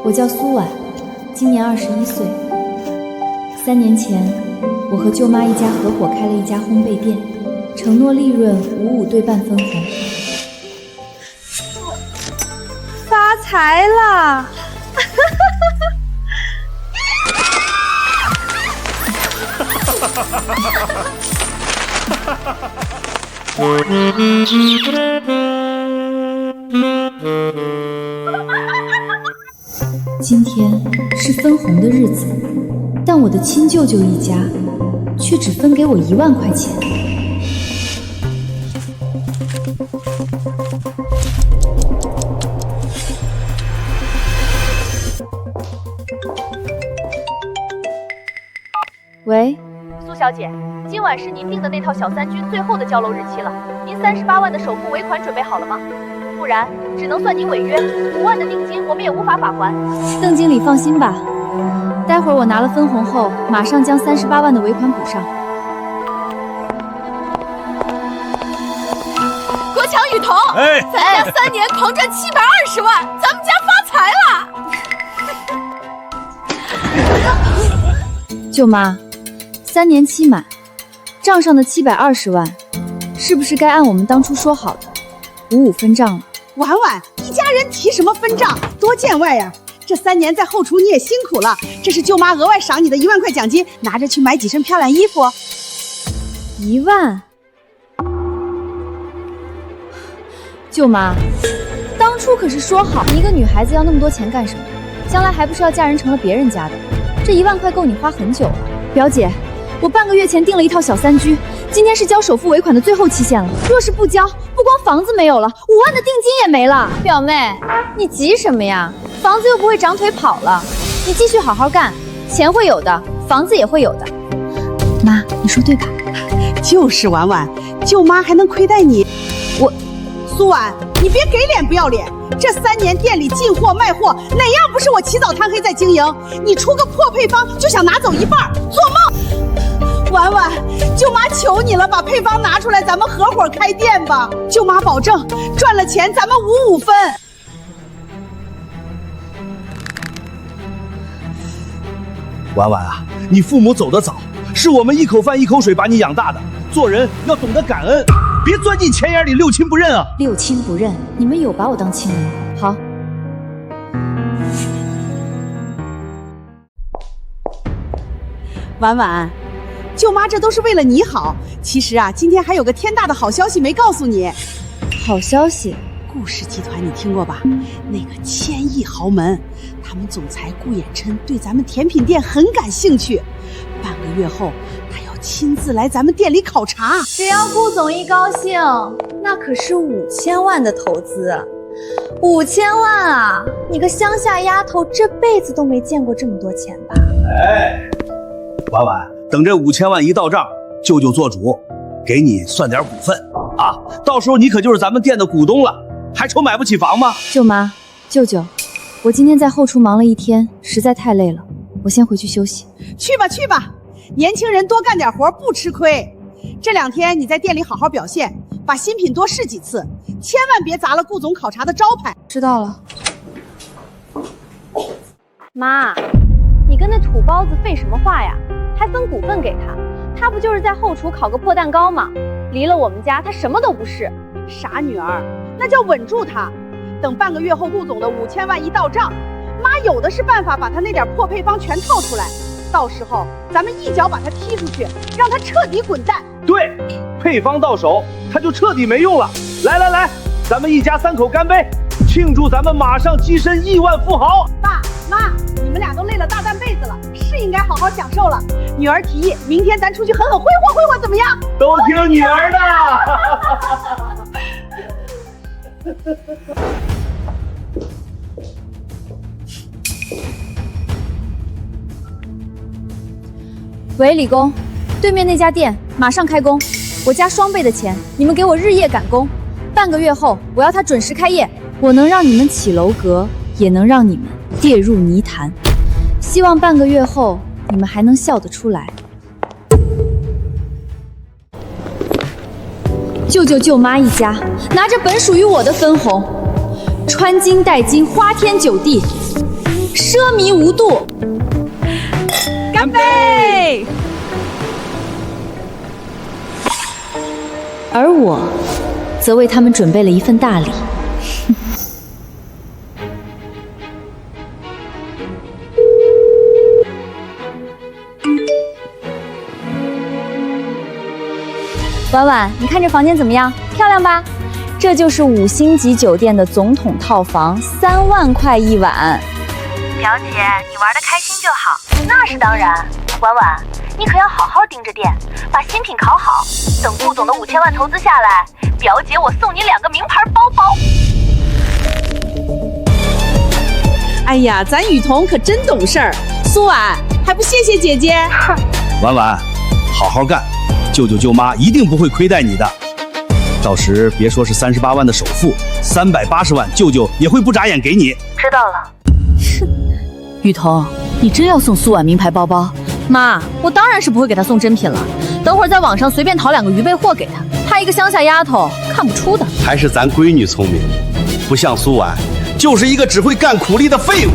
我叫苏婉，今年21岁。3年前，我和舅妈一家合伙开了一家烘焙店，承诺利润55对半分红。发财了！今天是分红的日子，但我的亲舅舅一家却只分给我1万块钱。喂，苏小姐，今晚是您订的那套小三居最后的交楼日期了。您38万的首付尾款准备好了吗？不然只能算您违约，5万的定金我们也无法返还。邓经理放心吧，待会儿我拿了分红后，马上将38万的尾款补上。国强雨桐，咱家3年狂赚720万，咱们家发财了！舅妈，3年期满，账上的720万，是不是该按我们当初说好的55分账了？婉婉，一家人提什么分账，多见外呀！这3年在后厨你也辛苦了，这是舅妈额外赏你的1万块奖金，拿着去买几身漂亮衣服。1万？舅妈，当初可是说好，你一个女孩子要那么多钱干什么？将来还不是要嫁人成了别人家的？这1万块够你花很久了。表姐，我半个月前订了一套小三居，今天是交首付尾款的最后期限了。若是不交，不光房子没有了，5万的定金也没了。表妹，你急什么呀？房子又不会长腿跑了，你继续好好干，钱会有的，房子也会有的。妈，你说对吧？就是婉婉，舅妈还能亏待你？苏婉，你别给脸不要脸！这3年店里进货卖货，哪样不是我起早贪黑在经营？你出个破配方就想拿走一半，做梦！婉婉，舅妈求你了，把配方拿出来，咱们合伙开店吧。舅妈保证，赚了钱咱们55分。婉婉啊，你父母走得早，是我们一口饭一口水把你养大的，做人要懂得感恩。别钻进钱眼里六亲不认啊！六亲不认，你们有把我当亲人吗？好。婉婉，舅妈这都是为了你好。其实啊，今天还有个天大的好消息没告诉你。好消息？顾氏集团你听过吧？那个1000亿豪门，他们总裁顾衍琛对咱们甜品店很感兴趣。半个月后，他要亲自来咱们店里考察。只要顾总一高兴，那可是5000万的投资，5000万啊！你个乡下丫头，这辈子都没见过这么多钱吧？哎，婉婉，等这5000万一到账，舅舅做主，给你算点股份啊！到时候你可就是咱们店的股东了，还愁买不起房吗？舅妈，舅舅，我今天在后厨忙了一天，实在太累了，我先回去休息。去吧去吧，年轻人多干点活不吃亏。这2天你在店里好好表现，把新品多试几次，千万别砸了顾总考察的招牌。知道了。妈，你跟那土包子废什么话呀？还分股份给他，他不就是在后厨烤个破蛋糕吗？离了我们家，他什么都不是。傻女儿，那叫稳住他。等半个月后顾总的5000万一到账，妈有的是办法把他那点破配方全套出来。到时候咱们一脚把他踢出去，让他彻底滚蛋。对，配方到手，他就彻底没用了。来来来，咱们一家3口干杯，庆祝咱们马上跻身亿万富豪！爸妈，你们俩都累了大半辈子了，是应该好好享受了。女儿提议，明天咱出去狠狠挥霍挥霍，怎么样？都听女儿的。喂，李工，对面那家店马上开工，我加双倍的钱，你们给我日夜赶工。半个月后，我要它准时开业。我能让你们起楼阁，也能让你们跌入泥潭。希望半个月后，你们还能笑得出来。舅舅舅妈一家拿着本属于我的分红，穿金戴金，花天酒地，奢靡无度。干杯！而我，则为他们准备了一份大礼。婉婉，你看这房间怎么样？漂亮吧？这就是5星级酒店的总统套房，3万块一晚。表姐，你玩得开心就好。那是当然。婉婉，你可要好好盯着店，把新品考好。等顾总的5000万投资下来，表姐我送你2个名牌包包。哎呀，咱雨桐可真懂事儿。苏婉，还不谢谢姐姐？婉婉，好好干，舅舅舅妈一定不会亏待你的。到时别说是38万的首付，380万舅舅也会不眨眼给你。知道了。雨桐，你真要送苏婉名牌包包？妈，我当然是不会给她送真品了。等会儿在网上随便淘2个鱼备货给她，她一个乡下丫头看不出的。还是咱闺女聪明，不像苏婉，就是一个只会干苦力的废物。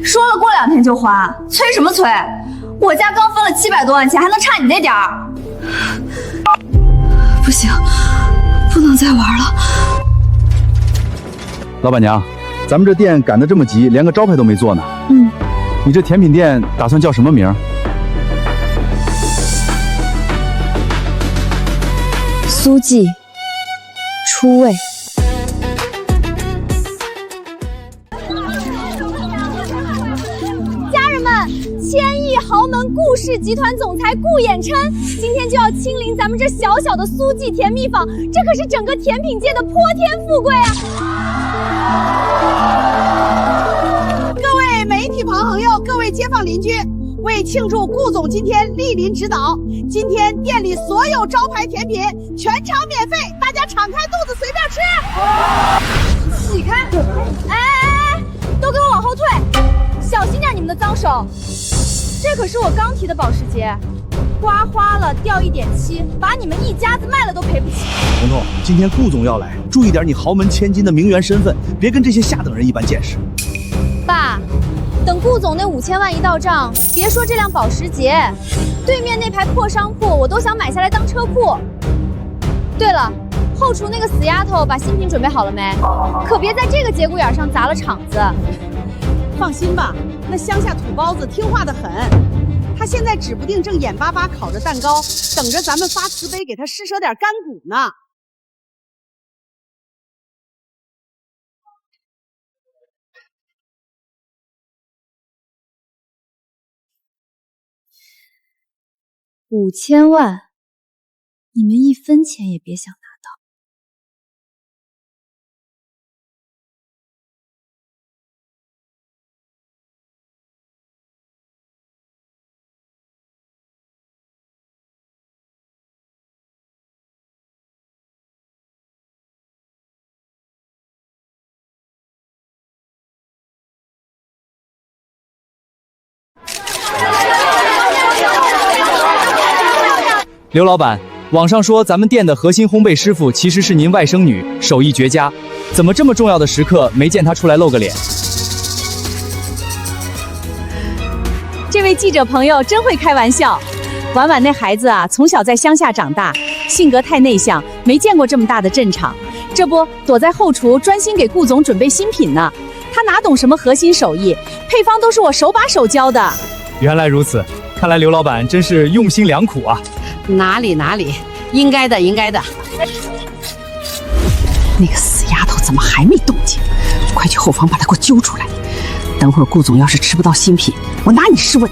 说了过2天就还，催什么催？我家刚分了700多万钱，还能差你那点儿？不行，不能再玩了。老板娘，咱们这店赶得这么急，连个招牌都没做呢。你这甜品店打算叫什么名？苏记，出味。家人们，千亿豪门顾氏集团总裁顾衍琛今天就要亲临咱们这小小的苏记甜蜜坊，这可是整个甜品界的泼天富贵啊！各位媒体朋友，各位街坊邻居，为庆祝顾总今天莅临指导，今天店里所有招牌甜品全场免费，大家敞开肚子随便吃。起开！哎，都给我往后退，小心点你们的脏手。这可是我刚提的保时捷，刮花了掉1点7，把你们一家子卖了都赔不起。彤彤，今天顾总要来，注意点你豪门千金的名媛身份，别跟这些下等人一般见识。爸，等顾总那5000万一到账，别说这辆保时捷，对面那排破商铺我都想买下来当车库。对了，后厨那个死丫头把新品准备好了没？可别在这个节骨眼上砸了场子。放心吧，那乡下土包子听话得很，他现在指不定正眼巴巴烤着蛋糕，等着咱们发慈悲给他施舍点干股呢。5000万，你们1分钱也别想拿到。刘老板，网上说咱们店的核心烘焙师傅其实是您外甥女，手艺绝佳，怎么这么重要的时刻没见她出来露个脸？这位记者朋友真会开玩笑。婉婉那孩子啊，从小在乡下长大，性格太内向，没见过这么大的阵场。这不，躲在后厨专心给顾总准备新品呢。他哪懂什么核心手艺，配方都是我手把手教的。原来如此，看来刘老板真是用心良苦啊。哪里，应该的，应该的。那个死丫头怎么还没动静？快去后房把她给我揪出来！等会儿顾总要是吃不到新品，我拿你试问。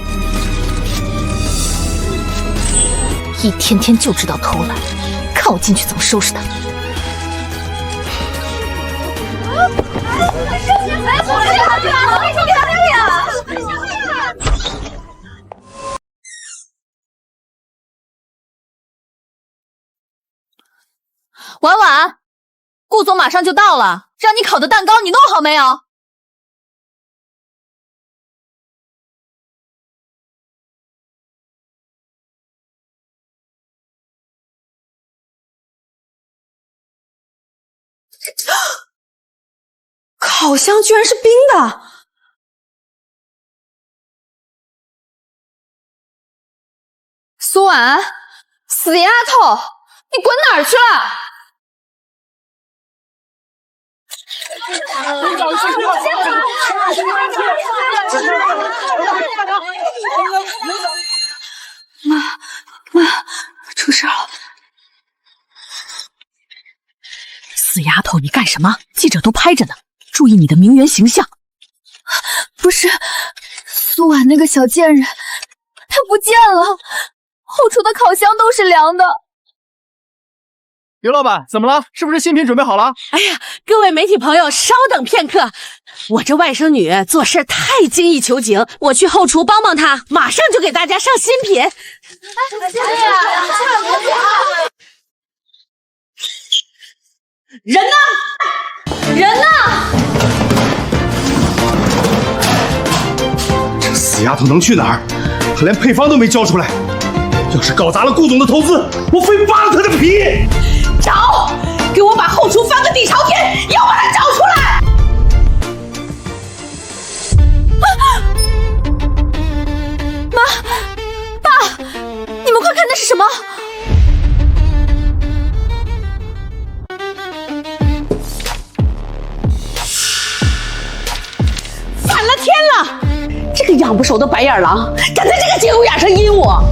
一天天就知道偷懒，看我进去怎么收拾他！婉婉，顾总马上就到了，让你烤的蛋糕你弄好没有？烤箱居然是冰的！苏婉，死丫头，你滚哪儿去了？妈，出事了！死丫头，你干什么？记者都拍着呢，注意你的名媛形象。不是，苏婉那个小贱人，她不见了，后厨的烤箱都是凉的。刘老板，怎么了？是不是新品准备好了？哎呀，各位媒体朋友，稍等片刻，我这外甥女做事太精益求精，我去后厨帮帮她，马上就给大家上新品。人呢？人呢？这死丫头能去哪儿？她连配方都没交出来。要是搞砸了顾总的投资，我非扒了她的皮！找，给我把后厨翻个底朝天，要把她找出来！爸，你们快看那是什么？反了天了！这个养不熟的白眼狼，敢在这个节骨眼上阴我！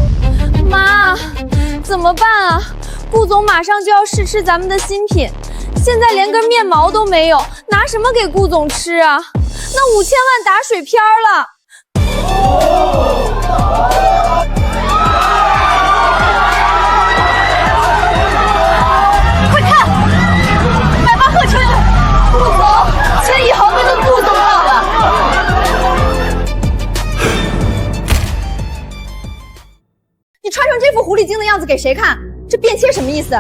妈，怎么办啊？顾总马上就要试吃咱们的新品，现在连根面毛都没有，拿什么给顾总吃啊？那5000万打水漂了。快看，百万贺春，顾总，千亿豪门的顾总了。你穿成这副狐狸精的样子给谁看？这便签什么意思？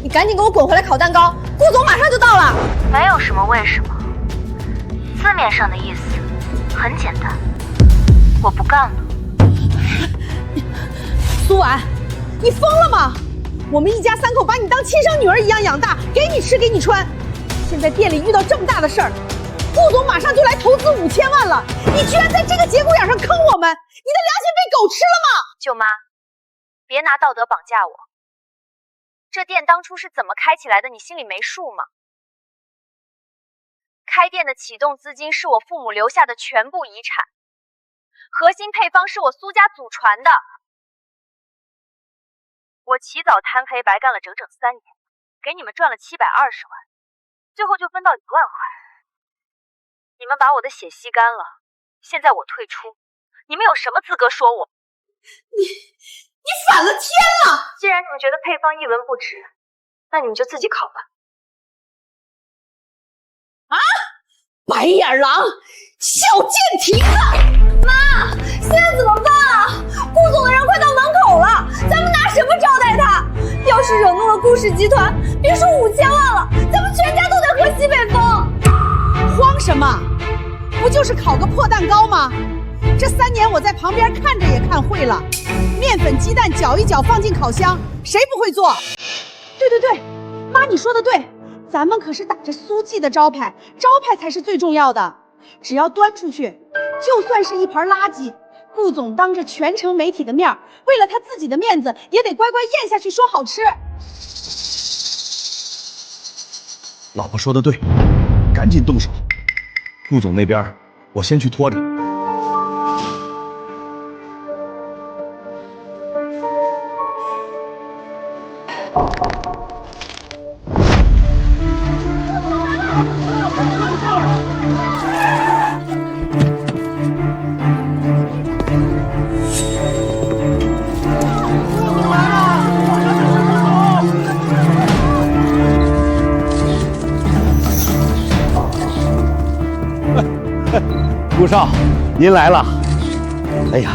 你赶紧给我滚回来烤蛋糕，顾总马上就到了。没有什么为什么，字面上的意思很简单，我不干了。苏婉，你疯了吗？我们一家3口把你当亲生女儿一样养大，给你吃给你穿，现在店里遇到这么大的事儿，顾总马上就来投资5000万了，你居然在这个节骨眼上坑我们，你的良心被狗吃了吗？舅妈，别拿道德绑架我。这店当初是怎么开起来的，你心里没数吗？开店的启动资金是我父母留下的全部遗产，核心配方是我苏家祖传的。我起早贪黑白干了整整3年，给你们赚了720万，最后就分到1万块。你们把我的血吸干了，现在我退出，你们有什么资格说我？你反了天了！既然你们觉得配方一文不值，那你们就自己烤吧。啊！白眼狼，小贱蹄子！妈，现在怎么办啊？顾总的人快到门口了，咱们拿什么招待他？要是惹怒了顾氏集团，别说5000万了，咱们全家都得喝西北风。慌什么？不就是烤个破蛋糕吗？这3年我在旁边看着也看会了，面粉鸡蛋搅一搅放进烤箱，谁不会做？对，妈你说的对，咱们可是打着苏记的招牌，招牌才是最重要的。只要端出去，就算是一盘垃圾，顾总当着全城媒体的面，为了他自己的面子，也得乖乖咽下去说好吃。老婆说的对，赶紧动手。顾总那边，我先去拖着。顾少，您来了。哎呀，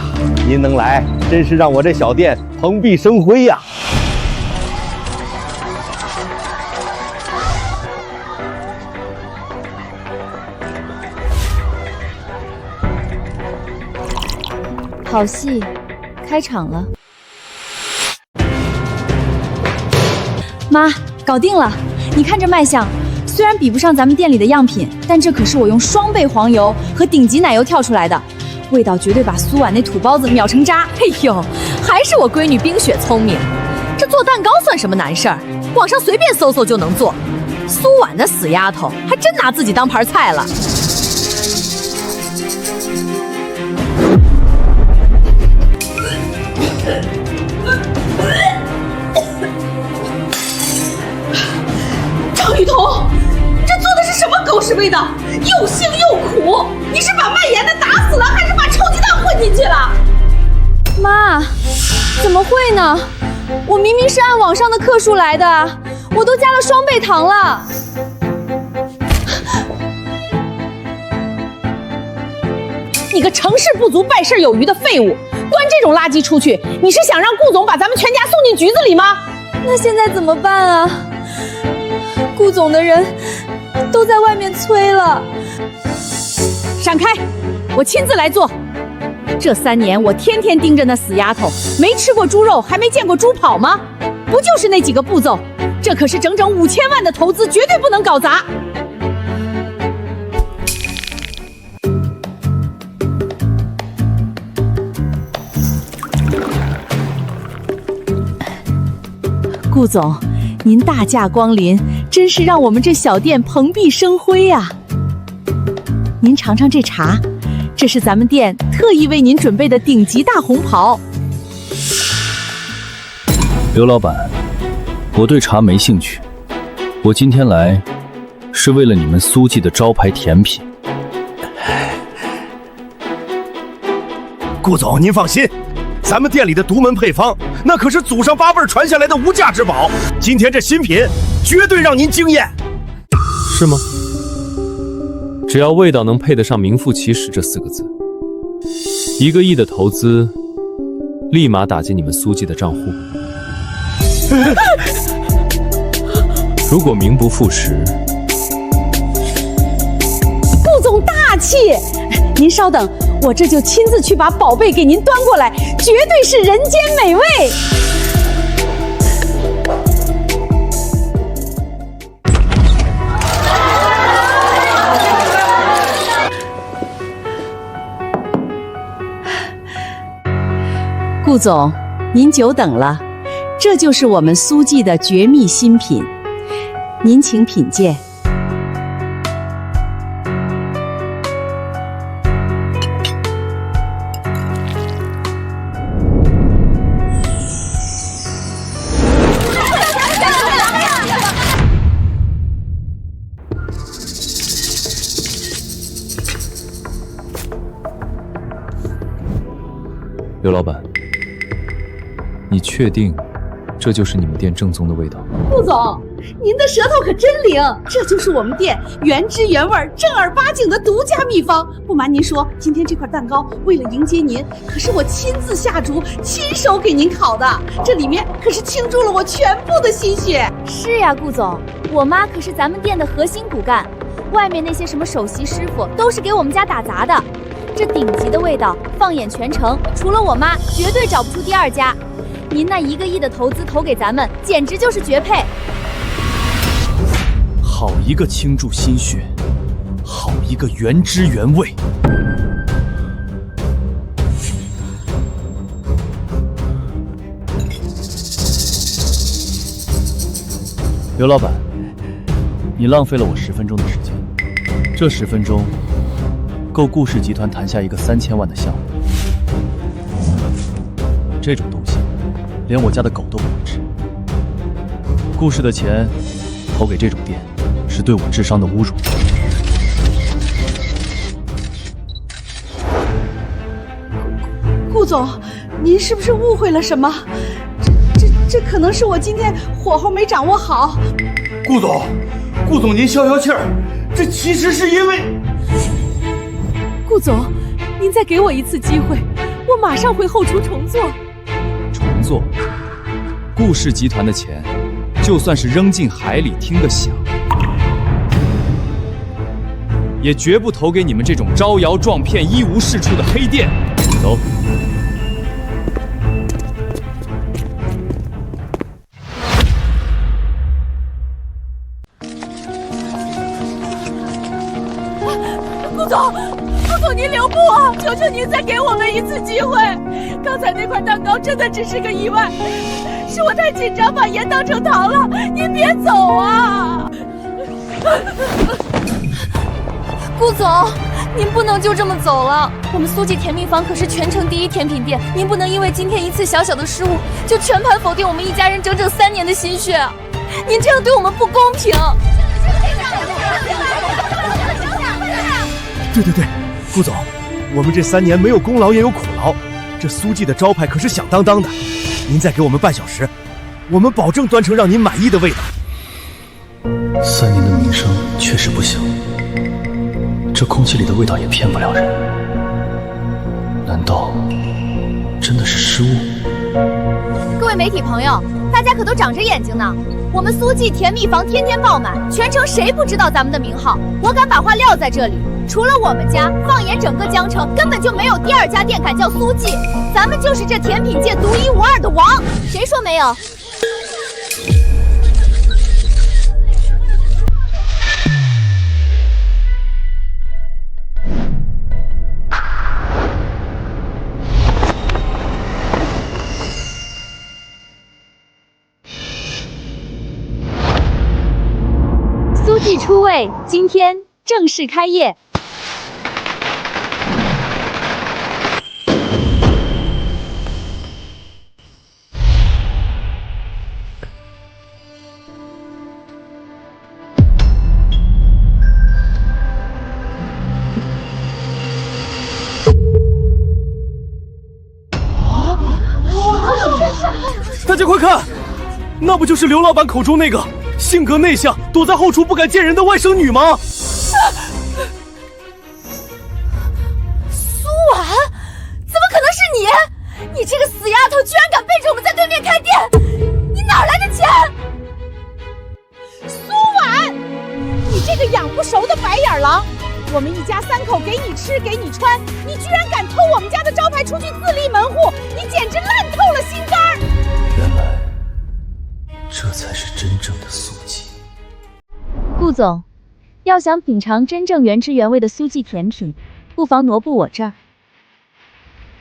您能来，真是让我这小店蓬荜生辉呀。好戏开场了。妈，搞定了，你看这卖相，虽然比不上咱们店里的样品，但这可是我用双倍黄油和顶级奶油跳出来的，味道绝对把苏婉那土包子秒成渣。哎呦，还是我闺女冰雪聪明，这做蛋糕算什么难事儿？网上随便搜搜就能做。苏婉的死丫头还真拿自己当盘菜了。张雨桐，这做的是什么狗屎味道？又腥又苦！你是把卖盐的打死了，还是把臭鸡蛋混进去了？妈，怎么会呢？我明明是按网上的克数来的，我都加了双倍糖了。你个成事不足败事有余的废物，端这种垃圾出去，你是想让顾总把咱们全家送进局子里吗？那现在怎么办啊？顾总的人都在外面催了。闪开，我亲自来做。这3年我天天盯着那死丫头，没吃过猪肉，还没见过猪跑吗？不就是那几个步骤？这可是整整5000万的投资，绝对不能搞砸。顾总，您大驾光临，真是让我们这小店蓬荜生辉呀！您尝尝这茶，这是咱们店特意为您准备的顶级大红袍。刘老板，我对茶没兴趣，我今天来是为了你们苏记的招牌甜品。顾总，您放心，咱们店里的独门配方，那可是祖上8辈传下来的无价之宝。今天这新品，绝对让您惊艳。是吗？只要味道能配得上名副其实这4个字，1个亿的投资，立马打进你们苏记的账户。如果名不副实，顾总大气，您稍等，我这就亲自去把宝贝给您端过来，绝对是人间美味。顾总，您久等了，这就是我们苏记的绝密新品，您请品鉴。刘老板，你确定这就是你们店正宗的味道？顾总，您的舌头可真灵，这就是我们店原汁原味、正儿八经的独家秘方。不瞒您说，今天这块蛋糕为了迎接您，可是我亲自下厨，亲手给您烤的，这里面可是倾注了我全部的心血。是呀，顾总，我妈可是咱们店的核心骨干，外面那些什么首席师傅都是给我们家打杂的。这顶级的味道，放眼全城，除了我妈，绝对找不出第2家。您那1个亿的投资投给咱们，简直就是绝配。好一个倾注心血，好一个原汁原味。刘老板，你浪费了我10分钟的时间，这10分钟够顾氏集团谈下一个3000万的项目。这种东西，连我家的狗都不会吃。顾氏的钱投给这种店，是对我智商的侮辱。顾总，您是不是误会了什么？这可能是我今天火候没掌握好。顾总，您消消气儿，这其实是因为……顾总，您再给我一次机会，我马上回后厨重做。重做？顾氏集团的钱，就算是扔进海里听个响，也绝不投给你们这种招摇撞骗、一无是处的黑店。走。了，求求您再给我们一次机会。刚才那块蛋糕真的只是个意外，是我太紧张把盐当成糖了。您别走啊！顾总，您不能就这么走了。我们苏记甜蜜坊可是全城第一甜品店，您不能因为今天一次小小的失误，就全盘否定我们一家人整整3年的心血。您这样对我们不公平。对，顾总，我们这3年没有功劳也有苦劳，这苏记的招牌可是响当当的。您再给我们半小时，我们保证端成让您满意的味道。3年的名声确实不小，这空气里的味道也骗不了人。难道真的是失误？各位媒体朋友，大家可都长着眼睛呢。我们苏记甜蜜坊天天爆满，全城谁不知道咱们的名号？我敢把话撂在这里，除了我们家，放眼整个江城，根本就没有第2家店敢叫苏记。咱们就是这甜品界独一无二的王，谁说没有？苏记出味，今天正式开业。大家快看，那不就是刘老板口中那个性格内向、躲在后厨不敢见人的外甥女吗？苏婉，怎么可能是你？你这个死丫头，居然敢背着我们在对面开店！你哪来的钱？苏婉，你这个养不熟的白眼狼！我们一家3口给你吃给你穿，你居然敢偷我们家的招牌出去自立门户，你简直烂透了心肝儿！原来这才是真正的苏记。顾总，要想品尝真正原汁原味的苏记甜品，不妨挪步我这儿。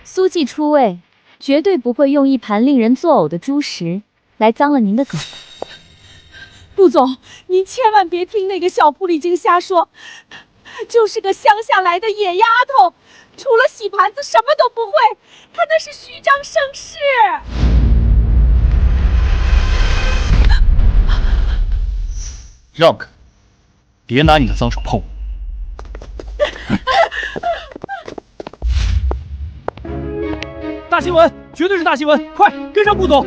苏记出味，绝对不会用一盘令人作呕的猪食来脏了您的狗。顾总，您千万别听那个小狐狸精瞎说，就是个乡下来的野丫头，除了洗盘子什么都不会，她那是虚张声势。让开，别拿你的脏手碰我。大新闻，绝对是大新闻！快跟上顾总！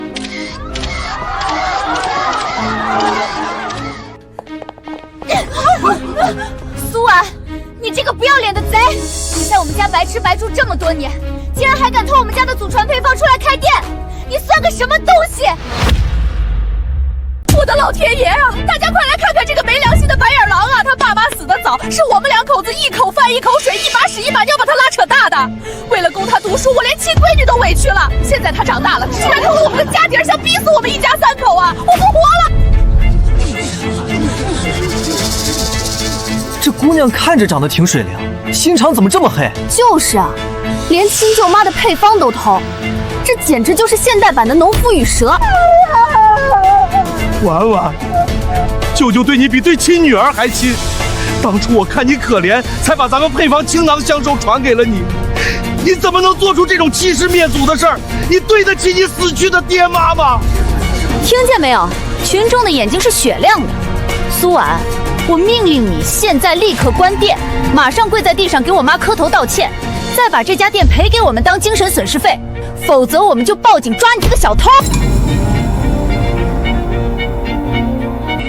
苏婉，你这个不要脸的贼！你在我们家白吃白住这么多年，竟然还敢偷我们家的祖传配方出来开店，你算个什么东西？我的老天爷啊！大家快来看看这个没良心的白眼狼啊！他爸妈死得早，是我们2口子一口饭一口水，一把屎一把尿把他拉扯大的。为了供他读书，我连亲闺女都委屈了。现在他长大了，居然偷了我们的家底儿，想逼死我们一家3口啊！我不活了！这姑娘看着长得挺水灵，心肠怎么这么黑？就是啊，连亲舅妈的配方都偷，这简直就是现代版的农夫与蛇。婉婉，舅舅对你比对亲女儿还亲。当初我看你可怜，才把咱们配方倾囊相授传给了你。你怎么能做出这种欺师灭祖的事儿？你对得起你死去的爹妈吗？听见没有？群众的眼睛是雪亮的。苏婉，我命令你现在立刻关店，马上跪在地上给我妈磕头道歉，再把这家店赔给我们当精神损失费，否则我们就报警抓你这个小偷。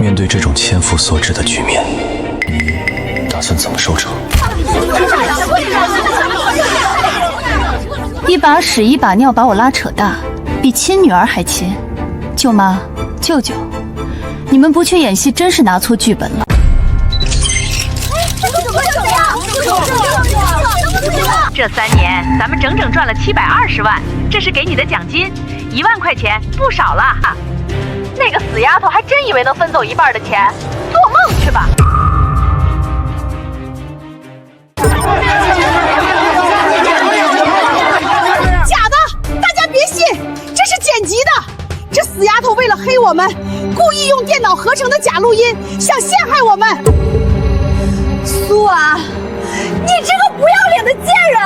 面对这种千夫所指的局面，你打算怎么收场？一把屎一把尿把我拉扯大，比亲女儿还亲。舅妈、舅舅，你们不去演戏，真是拿错剧本了。这3年咱们整整赚了720万，这是给你的奖金，1万块钱不少了。那个死丫头还真以为能分走1半的钱，做梦去吧！黑我们，故意用电脑合成的假录音，想陷害我们。苏婉，你这个不要脸的贱人，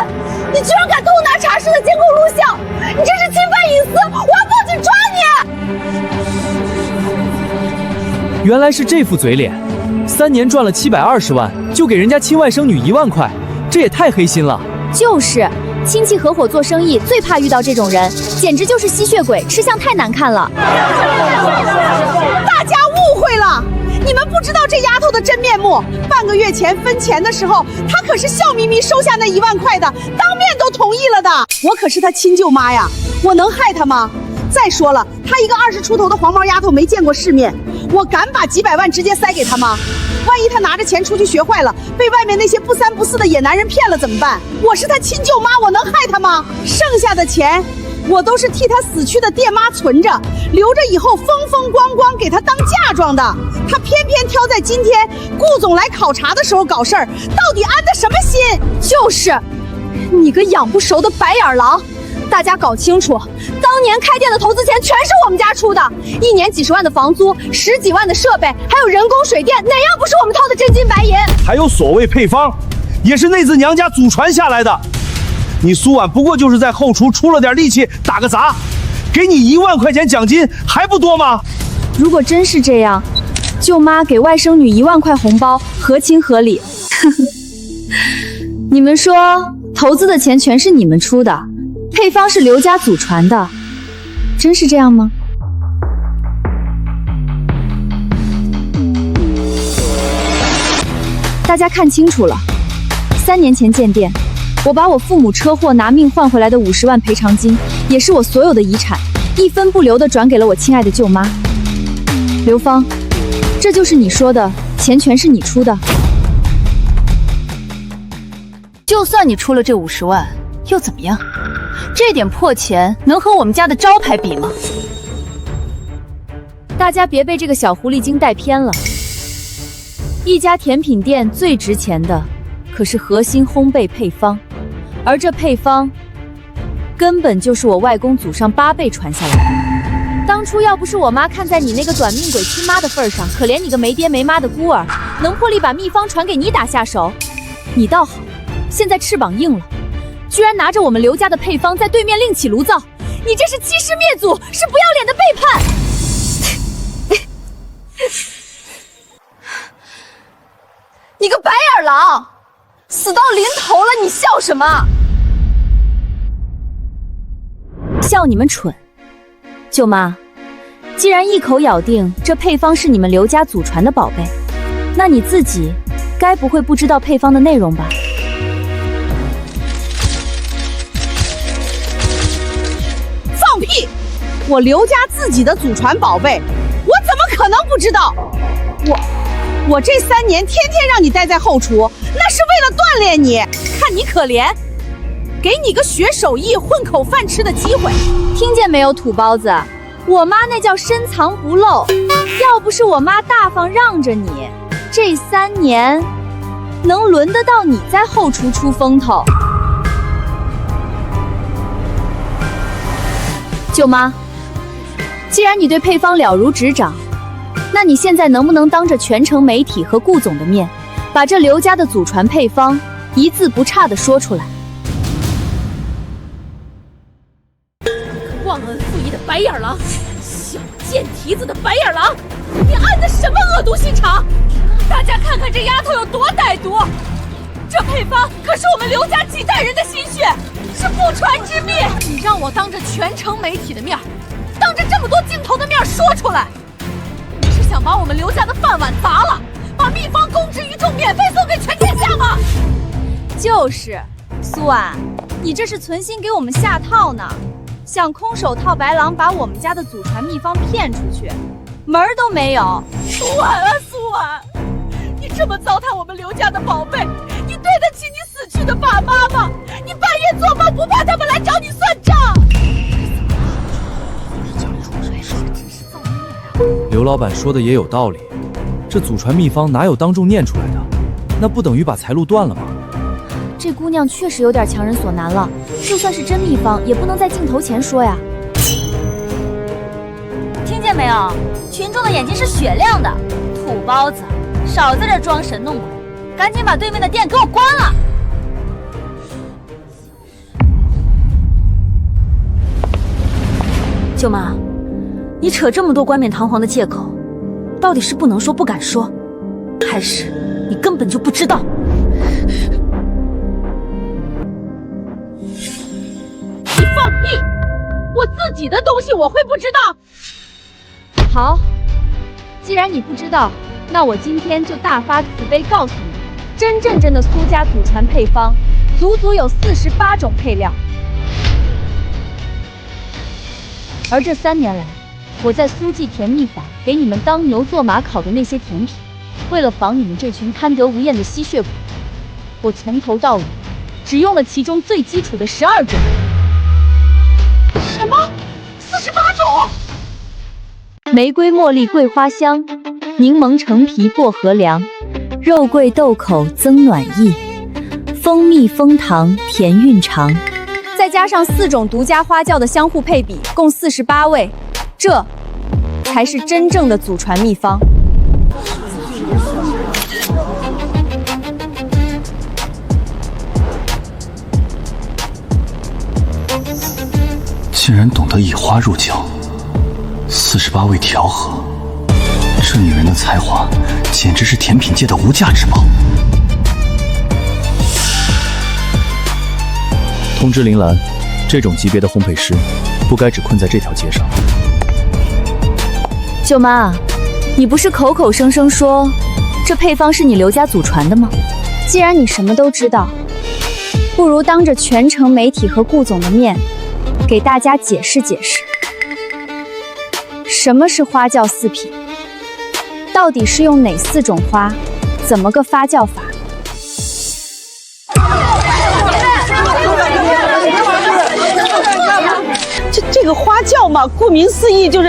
你居然敢偷拿茶室的监控录像，你这是侵犯隐私，我要报警抓你！原来是这副嘴脸，3年赚了720万，就给人家亲外甥女1万块，这也太黑心了。就是，亲戚合伙做生意最怕遇到这种人，简直就是吸血鬼，吃相太难看了。大家误会了，你们不知道这丫头的真面目。半个月前分钱的时候，她可是笑眯眯收下那1万块的，当面都同意了的。我可是她亲舅妈呀，我能害她吗？再说了，她一个20出头的黄毛丫头，没见过世面，我敢把几百万直接塞给她吗？万一她拿着钱出去学坏了，被外面那些不三不四的野男人骗了怎么办？我是她亲舅妈，我能害她吗？剩下的钱我都是替她死去的爹妈存着，留着以后风风光光给她当嫁妆的。她偏偏挑在今天顾总来考察的时候搞事儿，到底安的什么心？就是，你个养不熟的白眼狼！大家搞清楚，当年开店的投资钱全是我们家出的，1年几十万的房租，10几万的设备，还有人工水电，哪样不是我们掏的真金白银？还有所谓配方，也是内自娘家祖传下来的。你苏婉不过就是在后厨出了点力气打个杂，给你1万块钱奖金还不多吗？如果真是这样，舅妈给外甥女1万块红包，合情合理。你们说，投资的钱全是你们出的，配方是刘家祖传的，真是这样吗？大家看清楚了，3年前建店，我把我父母车祸拿命换回来的50万赔偿金，也是我所有的遗产，一分不留地转给了我亲爱的舅妈。刘芳，这就是你说的钱全是你出的？就算你出了这50万，又怎么样？这点破钱能和我们家的招牌比吗？大家别被这个小狐狸精带偏了。一家甜品店最值钱的可是核心烘焙配方，而这配方根本就是我外公祖上8辈传下来的。当初要不是我妈看在你那个短命鬼亲妈的份上，可怜你个没爹没妈的孤儿，能破例把秘方传给你打下手，你倒好，现在翅膀硬了，居然拿着我们刘家的配方在对面另起炉灶，你这是欺师灭祖，是不要脸的背叛！你个白眼狼，死到临头了，你笑什么？笑你们蠢。舅妈，既然一口咬定这配方是你们刘家祖传的宝贝，那你自己该不会不知道配方的内容吧？放屁！我刘家自己的祖传宝贝，我怎么可能不知道？我这3年天天让你待在后厨，那是为了锻炼你，看你可怜，给你个学手艺、混口饭吃的机会。听见没有，土包子？我妈那叫深藏不露，要不是我妈大方让着你，这3年能轮得到你在后厨出风头？舅妈，既然你对配方了如指掌，那你现在能不能当着全城媒体和顾总的面，把这刘家的祖传配方一字不差地说出来？忘恩负义的白眼狼，小贱蹄子的白眼狼，你安的什么恶毒心肠？大家看看这丫头有多歹毒！这配方可是我们刘家几代人的心血，是不传之秘。你让我当着全城媒体的面，当着这么多镜头的面说出来，你是想把我们刘家的饭碗砸了，把秘方公之于众，免费送给全天下吗？就是，苏婉，你这是存心给我们下套呢，想空手套白狼把我们家的祖传秘方骗出去，门儿都没有。苏婉啊，苏婉，你这么糟蹋我们刘家的宝贝，你对得起你死去的爸妈吗？你半夜做梦不怕他们来找你算账？刘老板说的也有道理，这祖传秘方哪有当众念出来的？那不等于把财路断了吗？这姑娘确实有点强人所难了，就算是真秘方，也不能在镜头前说呀。听见没有？群众的眼睛是雪亮的，土包子，少在这装神弄鬼，赶紧把对面的店给我关了！舅妈，你扯这么多冠冕堂皇的借口，到底是不能说不敢说，还是你根本就不知道？你放屁！我自己的东西我会不知道？好，既然你不知道，那我今天就大发慈悲告诉你，真正的苏家祖传配方，足足有48种配料。而这3年来，我在苏记甜蜜坊给你们当牛做马烤的那些甜品，为了防你们这群贪得无厌的吸血鬼，我从头到尾只用了其中最基础的12种。什么？48种？玫瑰茉莉桂花香，柠檬橙皮薄荷凉，肉桂豆蔻增暖意，蜂蜜枫糖甜韵长。再加上4种独家花酵的相互配比，共48味，这才是真正的祖传秘方。竟然懂得以花入酒，48味调和，这女人的才华简直是甜品界的无价之宝。通知林兰，这种级别的烘焙师不该只困在这条街上。舅妈，你不是口口声声说这配方是你刘家祖传的吗？既然你什么都知道，不如当着全城媒体和顾总的面，给大家解释解释，什么是花酵4品，到底是用哪4种花，怎么个发酵法？这个花酵嘛，顾名思义就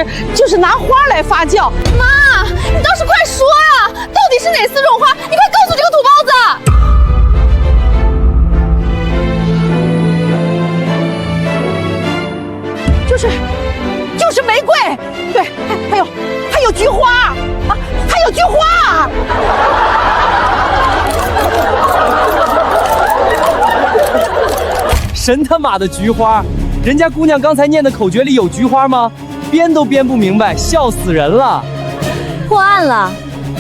是拿花来发酵。妈，你倒是快说呀！到底是哪4种花？你快告诉这个土包子！就是玫瑰，对，还有菊花啊，还有菊花。神他妈的菊花！人家姑娘刚才念的口诀里有菊花吗？编都编不明白，笑死人了！破案了！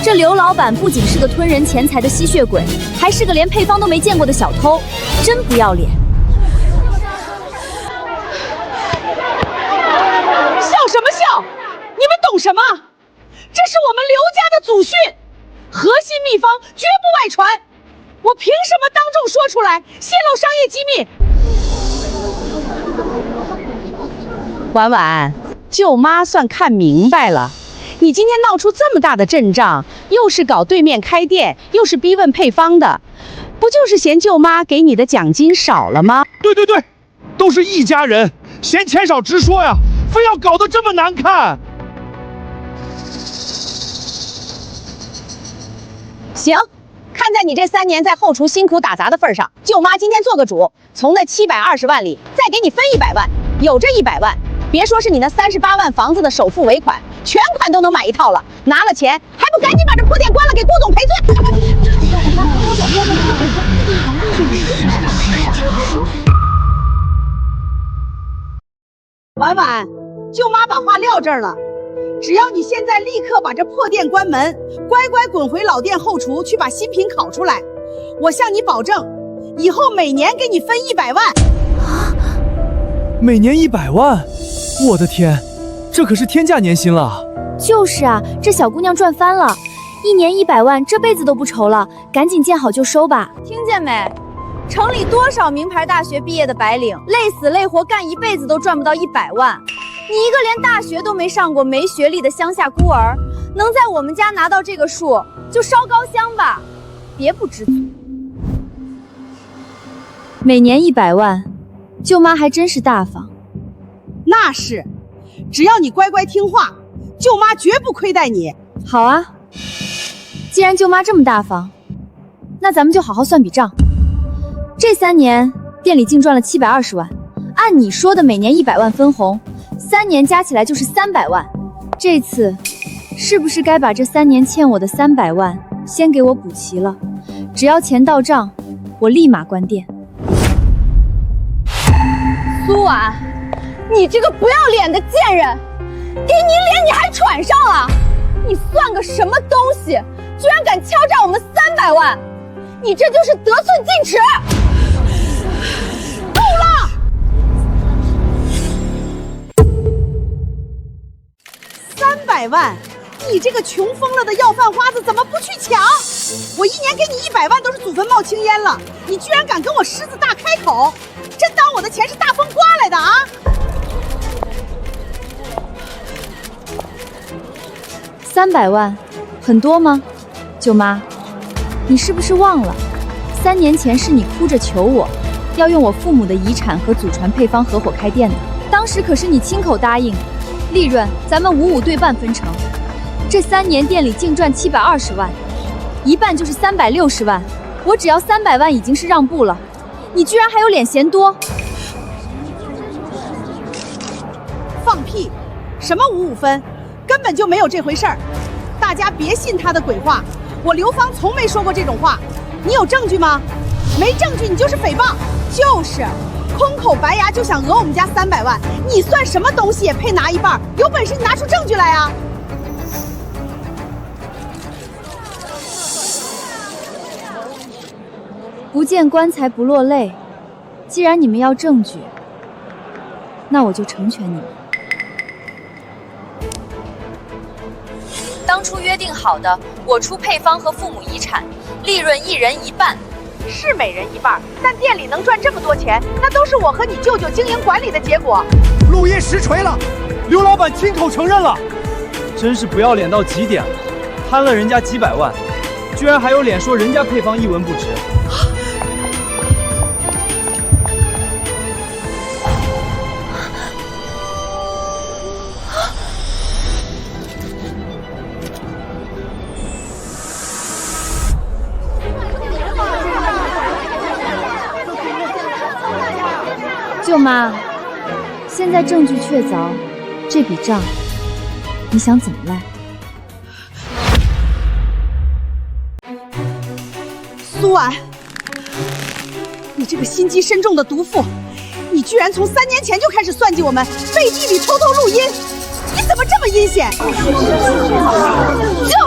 这刘老板不仅是个吞人钱财的吸血鬼，还是个连配方都没见过的小偷，真不要脸！笑什么笑？你们懂什么？这是我们刘家的祖训，核心秘方绝不外传。我凭什么当众说出来，泄露商业机密？婉婉，舅妈算看明白了，你今天闹出这么大的阵仗，又是搞对面开店，又是逼问配方的，不就是嫌舅妈给你的奖金少了吗？对，都是一家人，嫌钱少直说呀，非要搞得这么难看。行，看在你这3年在后厨辛苦打杂的份上，舅妈今天做个主，从那720万里再给你分100万，有这100万，别说是你那38万房子的首付尾款，全款都能买一套了。拿了钱还不赶紧把这破店关了，给顾总赔罪！婉婉，舅妈把话撂这儿了，只要你现在立刻把这破店关门，乖乖滚回老店后厨去把新品烤出来，我向你保证，以后每年给你分100万。每年100万，我的天，这可是天价年薪了。就是啊，这小姑娘赚翻了，1年100万，这辈子都不愁了，赶紧见好就收吧。听见没？城里多少名牌大学毕业的白领，累死累活干一辈子都赚不到100万。你一个连大学都没上过、没学历的乡下孤儿，能在我们家拿到这个数，就烧高香吧，别不知足。每年100万，舅妈还真是大方。那是，只要你乖乖听话，舅妈绝不亏待你。好啊，既然舅妈这么大方，那咱们就好好算笔账。这3年店里净赚了720万，按你说的每年100万分红，3年加起来就是300万。这次是不是该把这3年欠我的300万先给我补齐了？只要钱到账，我立马关店。苏婉，你这个不要脸的贱人，给你脸你还喘上了？你算个什么东西，居然敢敲诈我们300万！你这就是得寸进尺！够了！300万，你这个穷疯了的要饭花子怎么不去抢？我1年给你100万都是祖坟冒青烟了，你居然敢跟我狮子大开口，真当我的钱是大风刮来的啊？300万，很多吗？舅妈，你是不是忘了，3年前是你哭着求我，要用我父母的遗产和祖传配方合伙开店的？当时可是你亲口答应，利润咱们55对半分成。这3年店里净赚720万，一半就是360万，我只要300万已经是让步了，你居然还有脸嫌多？放屁！什么55分？根本就没有这回事儿，大家别信他的鬼话。我刘芳从没说过这种话，你有证据吗？没证据你就是诽谤，就是空口白牙就想讹我们家300万，你算什么东西也配拿一半？有本事你拿出证据来啊！不见棺材不落泪，既然你们要证据，那我就成全你们。当初约定好的，我出配方和父母遗产，利润1人1半，是每人1半，但店里能赚这么多钱，那都是我和你舅舅经营管理的结果。录音实锤了，刘老板亲口承认了，真是不要脸到极点了，贪了人家几百万，居然还有脸说人家配方一文不值。舅妈，现在证据确凿，这笔账你想怎么赖？苏婉，你这个心机深重的毒妇，你居然从3年前就开始算计我们，背地里偷偷录音，你怎么这么阴险？就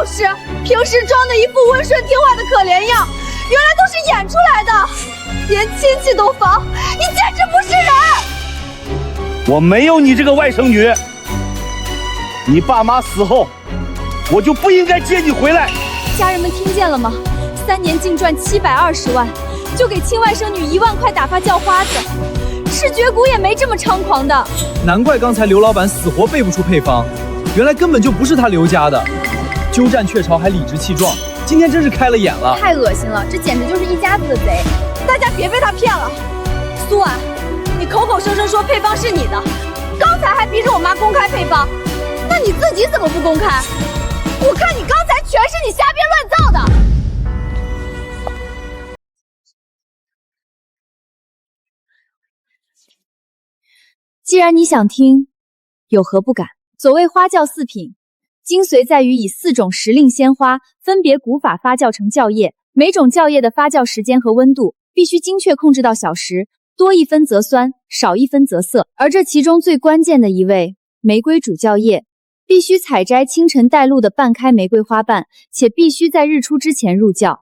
是平时装的一副温顺听话的可怜样，原来都是演出来的，连亲戚都防，你简直不是人！我没有你这个外甥女，你爸妈死后，我就不应该接你回来。家人们听见了吗？3年净赚720万，就给亲外甥女1万块打发叫花子，赤绝谷也没这么猖狂的。难怪刚才刘老板死活背不出配方，原来根本就不是他刘家的，鸠占鹊巢还理直气壮，今天真是开了眼了。太恶心了，这简直就是一家子的贼！大家别被他骗了。苏婉，你口口声声说配方是你的，刚才还逼着我妈公开配方，那你自己怎么不公开？我看你刚才全是你瞎编乱造的。既然你想听，有何不敢？所谓花酵4品，精髓在于以4种时令鲜花分别古法发酵成酵液，每种酵液的发酵时间和温度必须精确控制到小时，多1分则酸，少1分则涩。而这其中最关键的一味玫瑰主酵液，必须采摘清晨带露的半开玫瑰花瓣，且必须在日出之前入酵，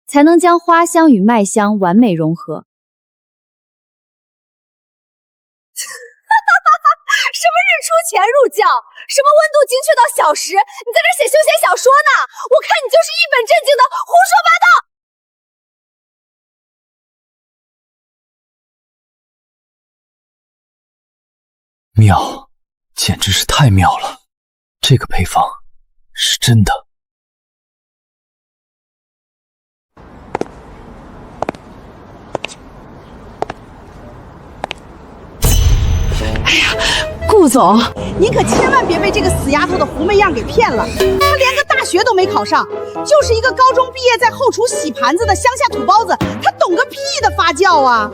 才能将花香与麦香完美融合。什么日出前入酵，什么温度精确到小时，你在这写休闲小说呢？我看你就是一本正经的胡说八道。妙，简直是太妙了！这个配方是真的。顾总，您可千万别被这个死丫头的狐媚样给骗了。她连个大学都没考上，就是一个高中毕业在后厨洗盘子的乡下土包子，她懂个屁的发酵啊！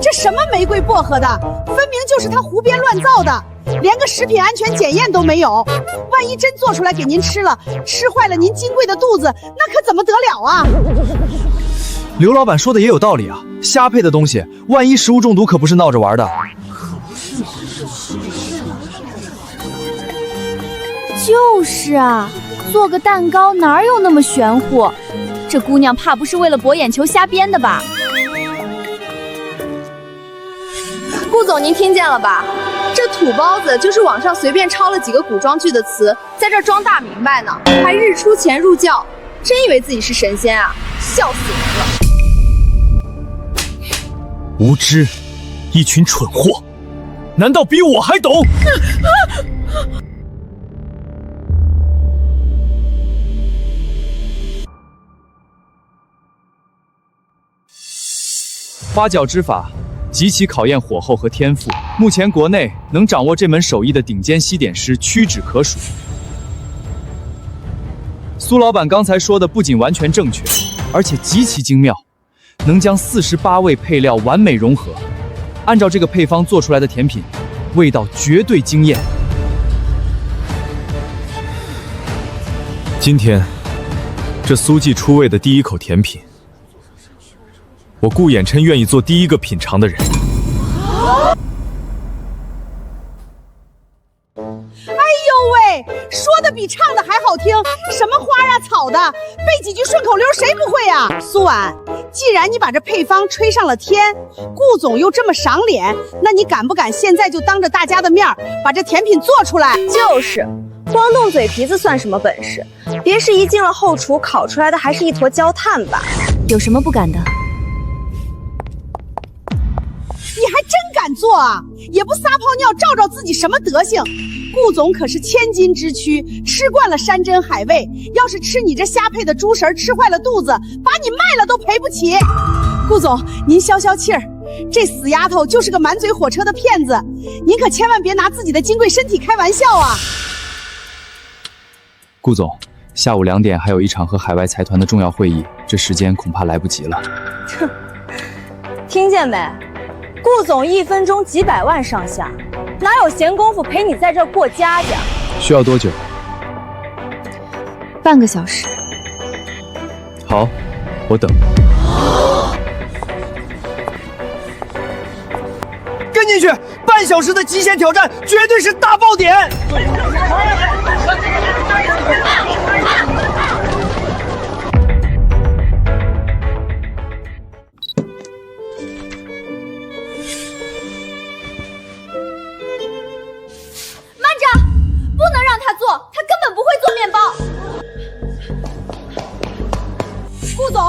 这什么玫瑰薄荷的，分明就是她胡编乱造的。连个食品安全检验都没有。万一真做出来给您吃了，吃坏了您金贵的肚子，那可怎么得了啊？刘老板说的也有道理啊，虾配的东西，万一食物中毒可不是闹着玩的。就是啊，做个蛋糕哪有那么玄乎？这姑娘怕不是为了博眼球瞎编的吧？顾总，您听见了吧？这土包子就是网上随便抄了几个古装剧的词，在这装大明白呢，还日出前入教，真以为自己是神仙啊！笑死人了！无知，一群蠢货，难道比我还懂？花饺之法极其考验火候和天赋，目前国内能掌握这门手艺的顶尖西点师屈指可数。苏老板刚才说的不仅完全正确，而且极其精妙，能将48味配料完美融合，按照这个配方做出来的甜品，味道绝对惊艳。今天，这苏记出味的第一口甜品，我顾衍琛愿意做第一个品尝的人。哎呦喂，说的比唱的还好听，什么花啊草的，背几句顺口溜谁不会啊？苏婉，既然你把这配方吹上了天，顾总又这么赏脸，那你敢不敢现在就当着大家的面把这甜品做出来？就是，光动嘴皮子算什么本事？别是一进了后厨，烤出来的还是一坨焦炭吧？有什么不敢的？你还真敢做啊！也不撒泡尿照照自己什么德行。顾总可是千金之躯，吃惯了山珍海味，要是吃你这瞎配的猪食吃坏了肚子，把你卖了都赔不起。顾总，您消消气儿，这死丫头就是个满嘴火车的骗子，您可千万别拿自己的金贵身体开玩笑啊！顾总，下午2点还有一场和海外财团的重要会议，这时间恐怕来不及了。哼，听见没？顾总1分钟几百万上下，哪有闲工夫陪你在这过家家？需要多久？半个小时。好，我等。跟进去！半小时的极限挑战，绝对是大爆点！不能让他做，他根本不会做面包。顾总，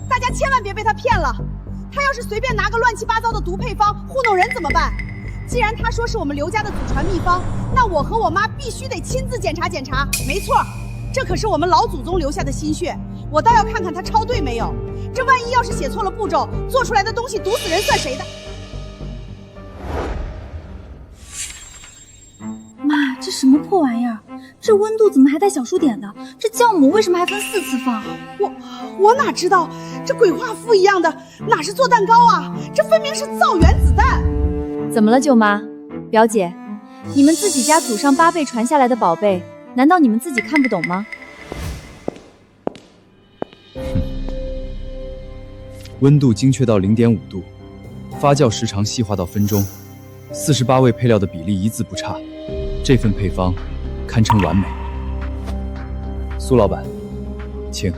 大家千万别被他骗了，他要是随便拿个乱七八糟的毒配方糊弄人怎么办？既然他说是我们刘家的祖传秘方，那我和我妈必须得亲自检查检查。没错，这可是我们老祖宗留下的心血，我倒要看看他抄对没有。这万一要是写错了步骤，做出来的东西毒死人算谁的？妈，这什么破玩意儿？这温度怎么还带小数点的？这酵母为什么还分4次放？我哪知道，这鬼画符一样的哪是做蛋糕啊？这分明是造原子弹！怎么了，舅妈？表姐，你们自己家祖上8辈传下来的宝贝，难道你们自己看不懂吗？温度精确到0.5度，发酵时长细化到分钟，48味配料的比例一字不差，这份配方堪称完美。苏老板，请。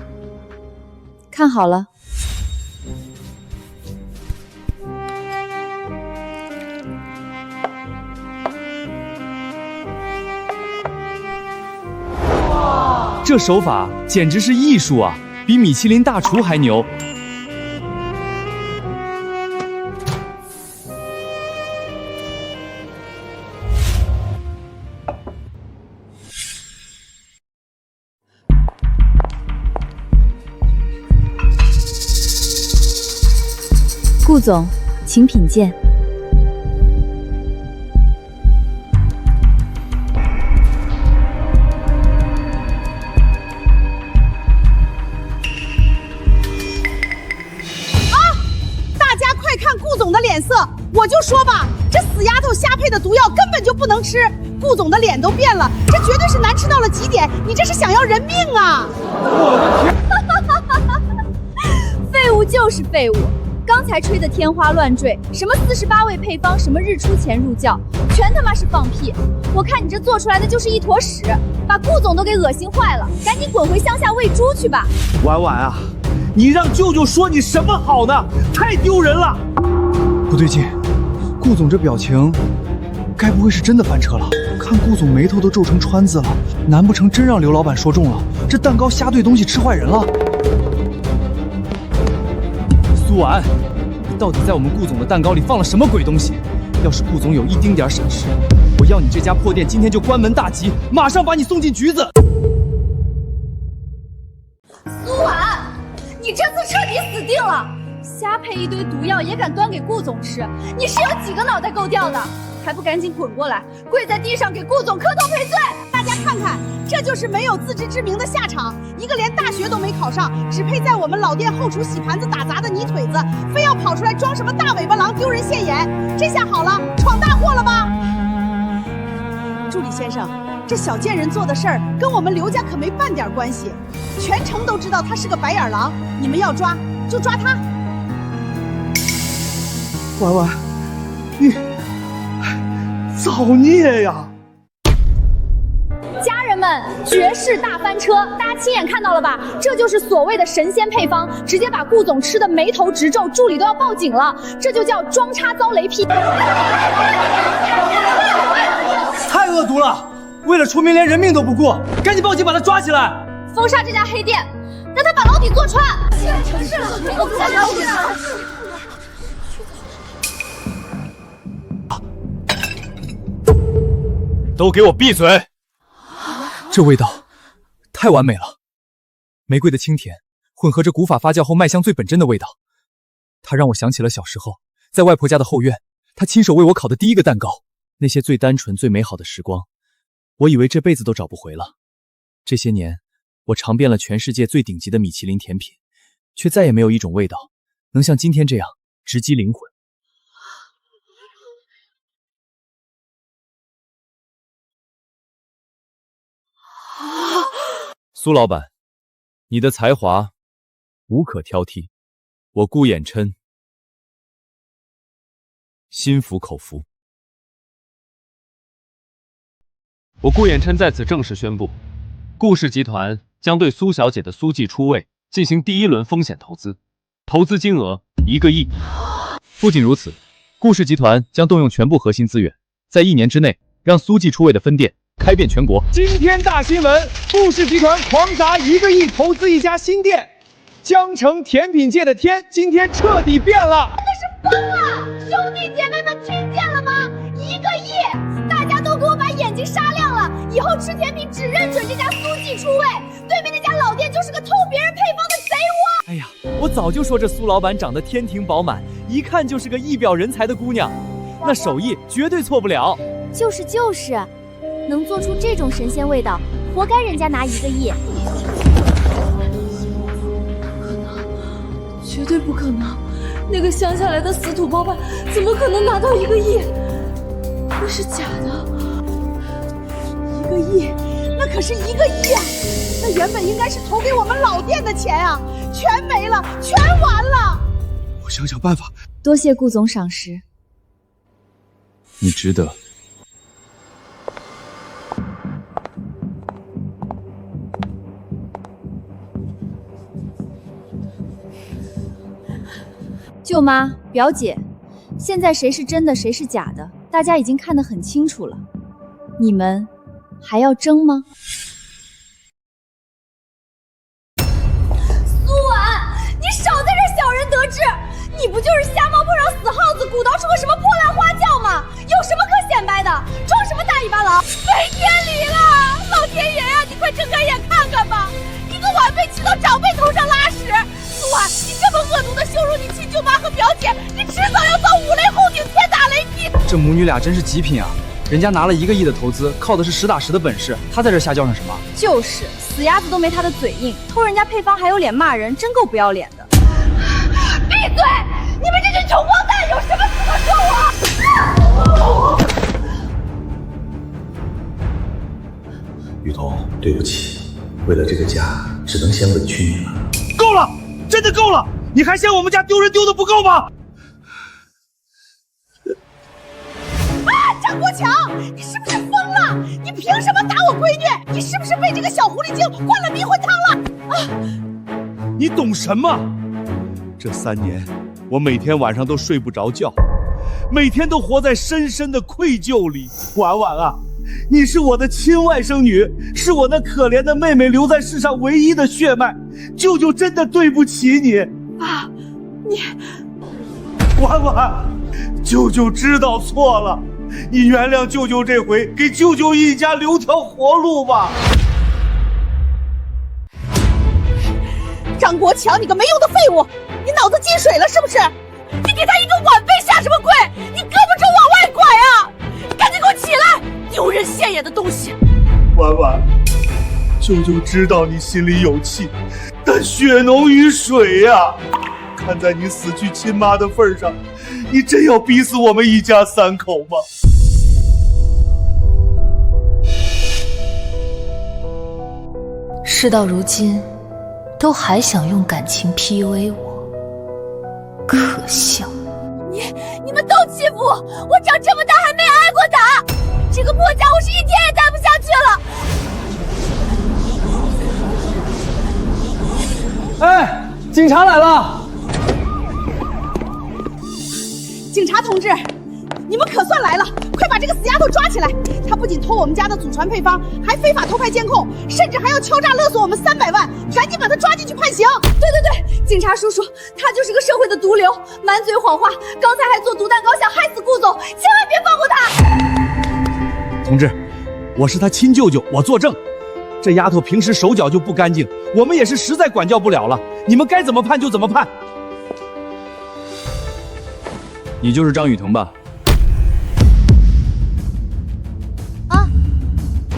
看好了。这手法简直是艺术啊，比米其林大厨还牛。顾总，请品鉴。大家快看顾总的脸色，我就说吧，这死死丫头瞎配的毒药根本就不能吃。顾总的脸都变了，这绝对是难吃到了极点。你这是想要人命啊！废物就是废物。刚才吹的天花乱坠，什么48味配方，什么日出前入教，全他妈是放屁！我看你这做出来的就是一坨屎，把顾总都给恶心坏了，赶紧滚回乡下喂猪去吧！婉婉啊，你让舅舅说你什么好呢？太丢人了！不对劲，顾总这表情，该不会是真的翻车了？看顾总眉头都皱成川字了，难不成真让刘老板说中了？这蛋糕瞎兑东西吃坏人了？苏婉，你到底在我们顾总的蛋糕里放了什么鬼东西？要是顾总有一丁点闪失，我要你这家破店今天就关门大吉，马上把你送进局子！苏婉，你这次彻底死定了！瞎配一堆毒药也敢端给顾总吃，你是有几个脑袋够掉的？还不赶紧滚过来，跪在地上给顾总磕头赔罪！大家看看，这就是没有自知之明的下场。一个连大学都没考上，只配在我们老店后厨洗盘子打杂的泥腿子，非要跑出来装什么大尾巴狼，丢人现眼。这下好了，闯大祸了吧？助理先生，这小贱人做的事儿跟我们刘家可没半点关系，全城都知道他是个白眼狼。你们要抓就抓他。婉婉，你造孽呀！家人们，绝世大翻车，大家亲眼看到了吧？这就是所谓的神仙配方，直接把顾总吃的眉头直皱，助理都要报警了。这就叫装叉遭雷劈。太恶毒了！为了出名连人命都不顾，赶紧报警把他抓起来！封杀这家黑店，让他把牢底坐穿。成事了，我不想了解了。都给我闭嘴！这味道太完美了，玫瑰的清甜混合着古法发酵后麦香最本真的味道。它让我想起了小时候在外婆家的后院，她亲手为我烤的第一个蛋糕，那些最单纯最美好的时光，我以为这辈子都找不回了。这些年，我尝遍了全世界最顶级的米其林甜品，却再也没有一种味道能像今天这样直击灵魂。苏老板，你的才华无可挑剔，我顾衍琛心服口服。我顾衍琛在此正式宣布，顾氏集团将对苏小姐的苏记出味进行第一轮风险投资，投资金额1个亿。不仅如此，顾氏集团将动用全部核心资源，在1年之内让苏记出味的分店开遍全国。今天大新闻，顾氏集团狂砸1个亿投资一家新店，江城甜品界的天今天彻底变了。真的是疯了！兄弟姐妹们听见了吗？1个亿！大家都给我把眼睛擦亮了，以后吃甜品只认准这家苏记出味，对面那家老店就是个偷别人配方的贼窝。哎呀，我早就说这苏老板长得天庭饱满，一看就是个一表人才的姑娘，那手艺绝对错不了。就是，能做出这种神仙味道，活该人家拿1个亿。绝对不可能！那个乡下来的死土包办怎么可能拿到1个亿？那是假的。1个亿，那可是1个亿啊！那原本应该是投给我们老店的钱啊，全没了，全完了。我想想办法。多谢顾总赏识，你值得。舅妈、表姐，现在谁是真的，谁是假的，大家已经看得很清楚了。你们还要争吗？苏婉，你少在这小人得志！你不就是瞎猫碰上死耗子，鼓捣出个什么破烂花轿吗？有什么可显摆的？装什么大尾巴狼？没天理了！老天爷呀，你快睁开眼看看吧！一个晚辈骑到长辈头上拉屎！苏婉，你这么恶毒的羞辱你亲舅妈和表姐，你迟早要遭五雷轰顶，天打雷劈！这母女俩真是极品啊！人家拿了1个亿的投资，靠的是实打实的本事，她在这瞎叫上什么？就是，死鸭子都没他的嘴硬，偷人家配方还有脸骂人，真够不要脸的！闭嘴！你们这群穷光蛋有什么资格说我？雨桐，对不起，为了这个家，只能先委屈你了。够了，真的够了！你还嫌我们家丢人丢的不够吗？张国强，你是不是疯了？你凭什么打我闺女？你是不是被这个小狐狸精灌了迷魂汤了？你懂什么？这3年，我每天晚上都睡不着觉，每天都活在深深的愧疚里。婉婉啊，你是我的亲外甥女，是我那可怜的妹妹留在世上唯一的血脉，舅舅真的对不起你啊！你，婉婉，舅舅知道错了，你原谅舅舅这回，给舅舅一家留条活路吧。张国强，你个没用的废物，你脑子进水了是不是？你给他一个晚辈下什么跪？你胳膊肘往外拐啊！赶紧给我起来，丢人现眼的东西！婉婉，舅舅知道你心里有气，但血浓于水呀。看在你死去亲妈的份上，你真要逼死我们一家3口吗？事到如今，都还想用感情 PUA 我，可笑！你们都欺负我，我长这么大还没挨过打，这个破家我是一天也待不下去了。哎，警察来了！警察同志，你们可算来了！快把这个死丫头抓起来！她不仅偷我们家的祖传配方，还非法偷拍监控，甚至还要敲诈勒索我们300万！赶紧把她抓进去判刑！对，警察叔叔，她就是个社会的毒瘤，满嘴谎话，刚才还做毒蛋糕想害死顾总，千万别放过她！同志，我是她亲舅舅，我作证。这丫头平时手脚就不干净，我们也是实在管教不了了，你们该怎么判就怎么判。你就是张雨桐吧？啊，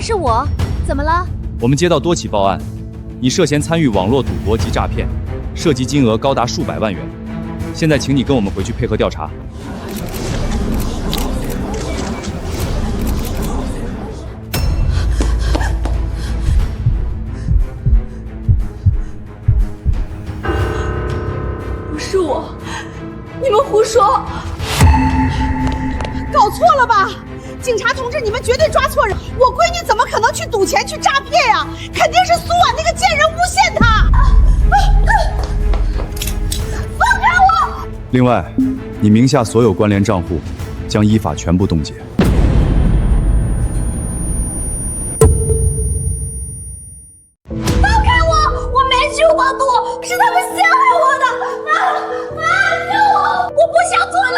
是我，怎么了？我们接到多起报案，你涉嫌参与网络赌博及诈骗，涉及金额高达数百万元。现在请你跟我们回去配合调查。不是我，你们胡说！搞错了吧？警察同志，你们绝对抓错人！我闺女怎么可能去赌钱去诈骗呀？肯定是苏婉那个贱人诬陷她！放开我！另外，你名下所有关联账户将依法全部冻结。放开我！我没去过赌，是他们陷害我的！救我！我不想坐牢！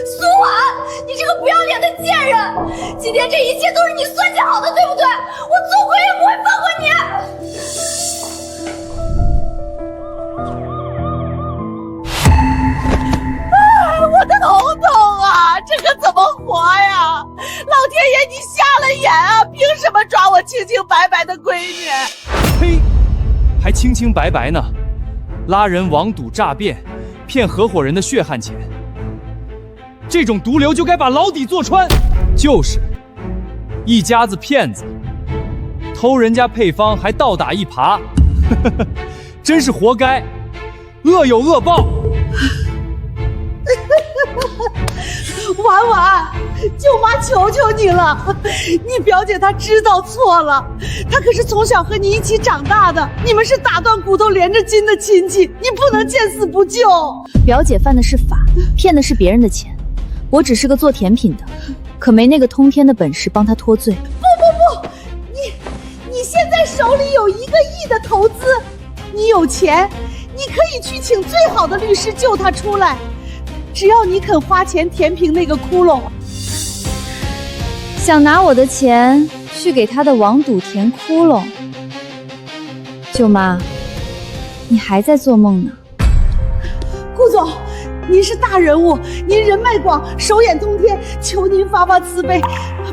苏婉，你这个不要脸的贱人！今天这一切都是你算计好的，对不对？我做鬼也不会放过你！我的头痛啊，这可怎么活呀？老天爷，你瞎了眼啊！凭什么抓我清清白白的闺女？呸！还清清白白呢，拉人网赌诈骗，骗合伙人的血汗钱。这种毒瘤就该把牢底坐穿。就是一家子骗子，偷人家配方还倒打一耙，真是活该，恶有恶报。婉婉，舅妈求求你了，你表姐她知道错了，她可是从小和你一起长大的，你们是打断骨头连着筋的亲戚，你不能见死不救。表姐犯的是法，骗的是别人的钱，我只是个做甜品的，可没那个通天的本事帮她脱罪。不，你现在手里有1个亿的投资，你有钱，你可以去请最好的律师救她出来。只要你肯花钱填平那个窟窿。想拿我的钱去给他的网赌填窟窿？舅妈，你还在做梦呢。顾总，您是大人物，您人脉广，手眼通天，求您发发慈悲，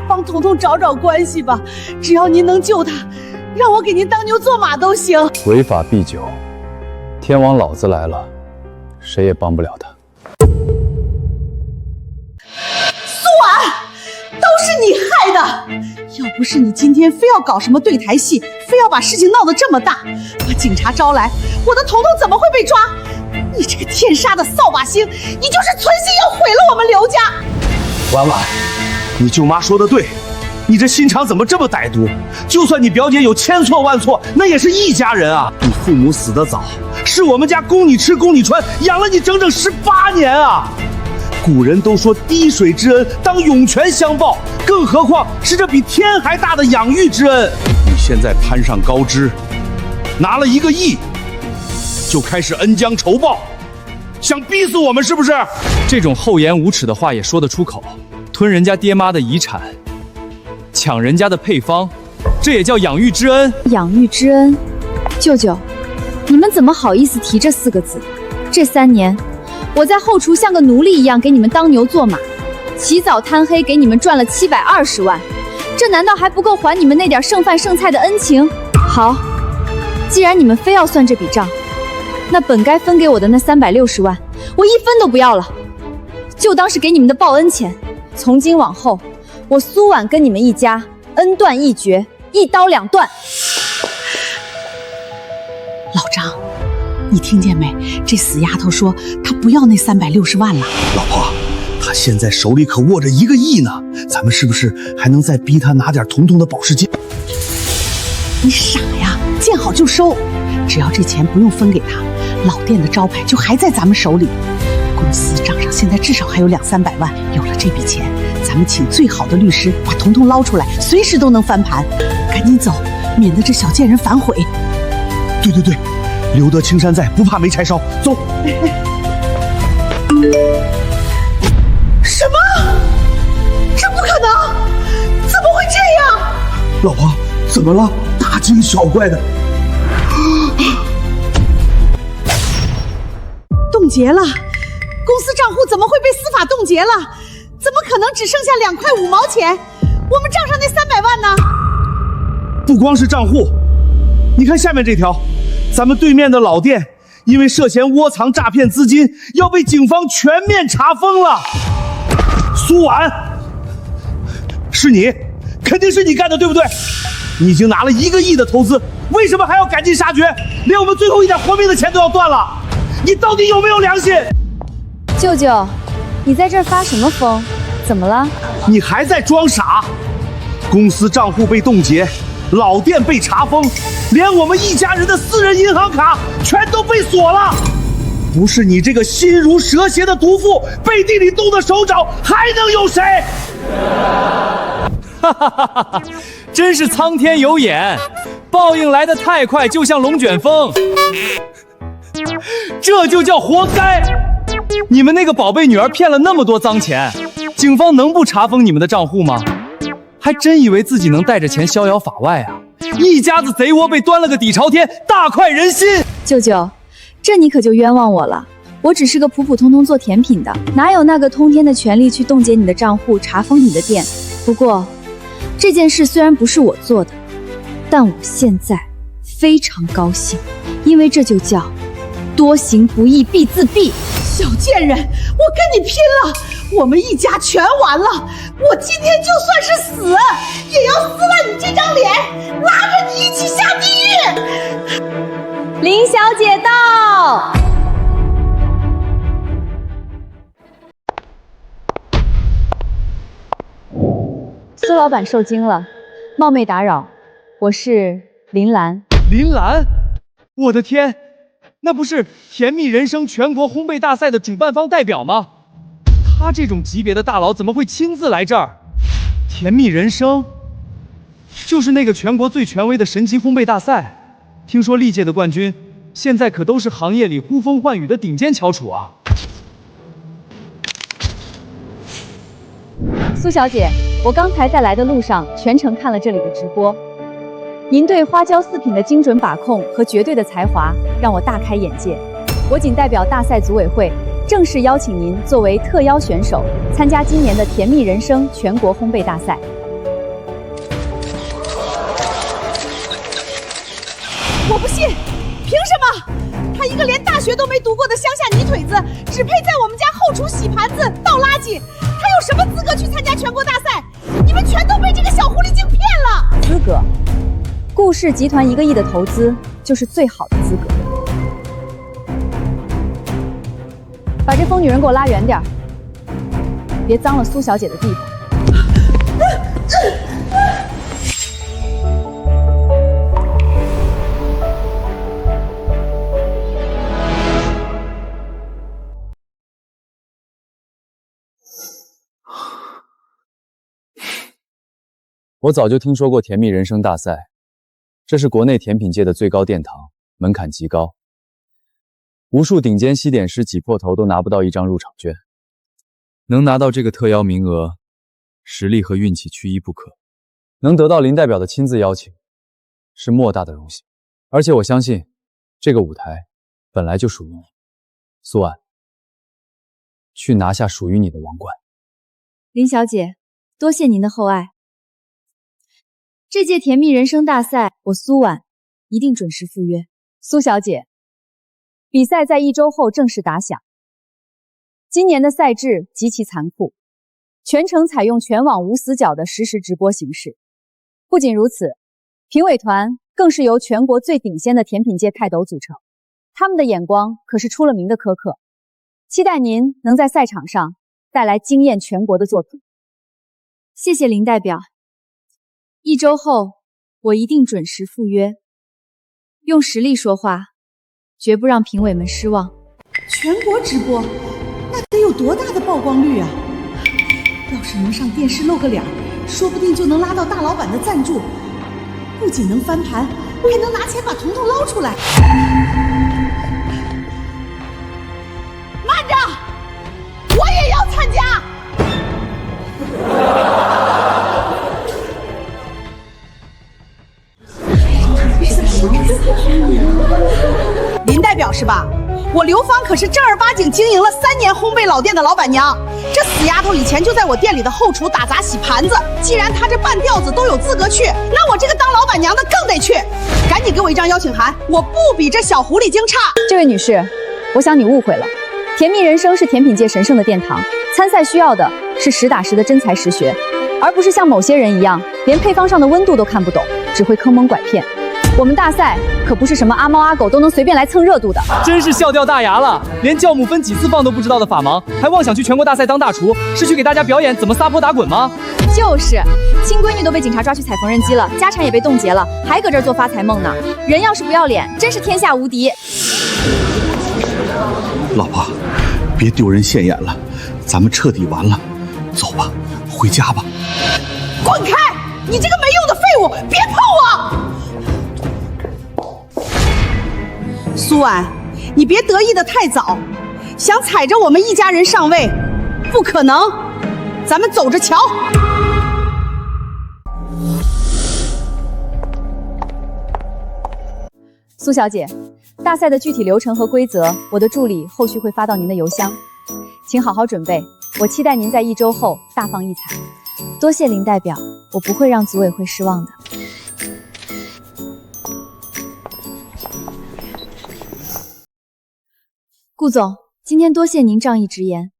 帮彤彤找找关系吧。只要您能救他，让我给您当牛做马都行。违法必究，天王老子来了，谁也帮不了他。苏婉，害的！要不是你今天非要搞什么对台戏，非要把事情闹得这么大，把警察招来，我的彤彤怎么会被抓？你这个天杀的扫把星，你就是存心要毁了我们刘家！婉婉，你舅妈说的对，你这心肠怎么这么歹毒？就算你表姐有千错万错，那也是一家人啊！你父母死得早，是我们家供你吃供你穿，养了你整整18年啊！古人都说滴水之恩当涌泉相报，更何况是这比天还大的养育之恩。你现在攀上高枝，拿了1个亿，就开始恩将仇报，想逼死我们是不是？这种厚颜无耻的话也说得出口，吞人家爹妈的遗产，抢人家的配方，这也叫养育之恩？养育之恩，舅舅，你们怎么好意思提这4个字？这3年，我在后厨像个奴隶一样给你们当牛做马，起早贪黑给你们赚了720万，这难道还不够还你们那点剩饭剩菜的恩情？好，既然你们非要算这笔账，那本该分给我的那360万，我1分都不要了，就当是给你们的报恩钱。从今往后，我苏婉跟你们一家恩断义绝，一刀2断。老张，你听见没？这死丫头说她不要那360万了。老婆，她现在手里可握着1个亿呢，咱们是不是还能再逼她拿点彤彤的保释金？你傻呀，见好就收，只要这钱不用分给她，老店的招牌就还在咱们手里。公司账上现在至少还有200-300万，有了这笔钱，咱们请最好的律师把彤彤捞出来，随时都能翻盘。赶紧走，免得这小贱人反悔。对对对，留得青山在，不怕没柴烧。走。什么？这不可能！怎么会这样？老婆，怎么了？大惊小怪的。冻结了，公司账户怎么会被司法冻结了？怎么可能只剩下2块5毛钱？我们账上那300万呢？不光是账户，你看下面这条，咱们对面的老店因为涉嫌窝藏诈骗资金，要被警方全面查封了。苏婉，是你，肯定是你干的，对不对？你已经拿了1个亿的投资，为什么还要赶尽杀绝，连我们最后一点活命的钱都要断了？你到底有没有良心？舅舅，你在这儿发什么疯？怎么了？你还在装傻？公司账户被冻结，老店被查封，连我们一家人的私人银行卡全都被锁了。不是你这个心如蛇蝎的毒妇，背地里动的手爪，还能有谁？哈哈哈哈！真是苍天有眼，报应来得太快，就像龙卷风。这就叫活该！你们那个宝贝女儿骗了那么多脏钱，警方能不查封你们的账户吗？还真以为自己能带着钱逍遥法外啊！一家子贼窝被端了个底朝天，大快人心。舅舅，这你可就冤枉我了。我只是个普普通通做甜品的，哪有那个通天的权利去冻结你的账户，查封你的店？不过，这件事虽然不是我做的，但我现在非常高兴，因为这就叫多行不义必自毙。小贱人，我跟你拼了！我们一家全完了！我今天就算是死，也要撕烂你这张脸，拉着你一起下地狱！林小姐到。苏老板受惊了，冒昧打扰，我是林兰。林兰，我的天，那不是甜蜜人生全国烘焙大赛的主办方代表吗？他这种级别的大佬怎么会亲自来这儿？甜蜜人生就是那个全国最权威的神奇烘焙大赛，听说历届的冠军现在可都是行业里呼风唤雨的顶尖翘楚啊！苏小姐，我刚才在来的路上全程看了这里的直播，您对花椒4品的精准把控和绝对的才华让我大开眼界。我谨代表大赛组委会正式邀请您作为特邀选手参加今年的甜蜜人生全国烘焙大赛。我不信，凭什么？他一个连大学都没读过的乡下泥腿子，只配在我们家后厨洗盘子、倒垃圾，他有什么资格去参加全国大赛？你们全都被这顾氏集团1个亿的投资就是最好的资格。把这疯女人给我拉远点儿，别脏了苏小姐的地方。我早就听说过甜蜜人生大赛，这是国内甜品界的最高殿堂，门槛极高，无数顶尖西点师挤破头都拿不到一张入场券。能拿到这个特邀名额，实力和运气缺一不可。能得到林代表的亲自邀请，是莫大的荣幸。而且我相信，这个舞台本来就属于你，苏婉，去拿下属于你的王冠。林小姐，多谢您的厚爱。这届甜蜜人生大赛，我苏婉一定准时赴约。苏小姐，比赛在1周后正式打响。今年的赛制极其残酷，全程采用全网无死角的实时直播形式。不仅如此，评委团更是由全国最顶尖的甜品界泰斗组成，他们的眼光可是出了名的苛刻。期待您能在赛场上带来惊艳全国的作品。谢谢林代表。1周后，我一定准时赴约，用实力说话，绝不让评委们失望。全国直播，那得有多大的曝光率啊！要是能上电视露个脸，说不定就能拉到大老板的赞助，不仅能翻盘，还能拿钱把彤彤捞出来。慢着，我也要参加！林代表是吧？我刘芳可是正儿八经经营了3年烘焙老店的老板娘，这死丫头以前就在我店里的后厨打杂洗盘子。既然她这半吊子都有资格去，那我这个当老板娘的更得去。赶紧给我一张邀请函，我不比这小狐狸精差。这位女士，我想你误会了，甜蜜人生是甜品界神圣的殿堂，参赛需要的是实打实的真才实学，而不是像某些人一样连配方上的温度都看不懂，只会坑蒙拐骗。我们大赛可不是什么阿猫阿狗都能随便来蹭热度的。真是笑掉大牙了，连酵母分几次放都不知道的法盲，还妄想去全国大赛当大厨，是去给大家表演怎么撒泼打滚吗？就是，亲闺女都被警察抓去踩缝纫机了，家产也被冻结了，还搁这儿做发财梦呢。人要是不要脸，真是天下无敌。老婆，别丢人现眼了，咱们彻底完了，走吧，回家吧。滚开！你这个没用的废物，别碰我！苏婉，你别得意的太早，想踩着我们一家人上位，不可能。咱们走着瞧。苏小姐，大赛的具体流程和规则，我的助理后续会发到您的邮箱，请好好准备。我期待您在1周后大放异彩。多谢林代表，我不会让组委会失望的。顾总，今天多谢您仗义直言。